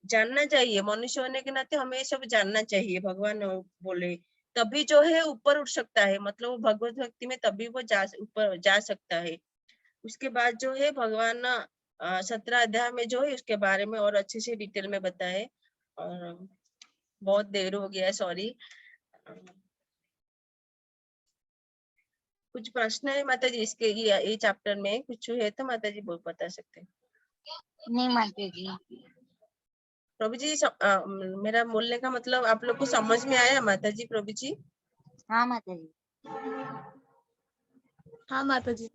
जानना चाहिए। मनुष्य होने के नाते हमें सब जानना चाहिए। भगवान बोले तभी जो है ऊपर उठ सकता है, मतलब वो भगवत भक्ति में तभी वो ऊपर जा सकता है। उसके बाद जो है भगवान 17 अध्याय में जो है उसके बारे में और अच्छे से डिटेल में बताए। और बहुत देर हो गया है, सॉरी। कुछ प्रश्न है माता जी इसके ये चैप्टर में कुछ है तो माता जी बता सकते हैं। नहीं माता जी। प्रभु जी मेरा बोलने का मतलब आप लोग को समझ में आया माता जी? प्रभु जी हाँ माता जी। हाँ माता जी।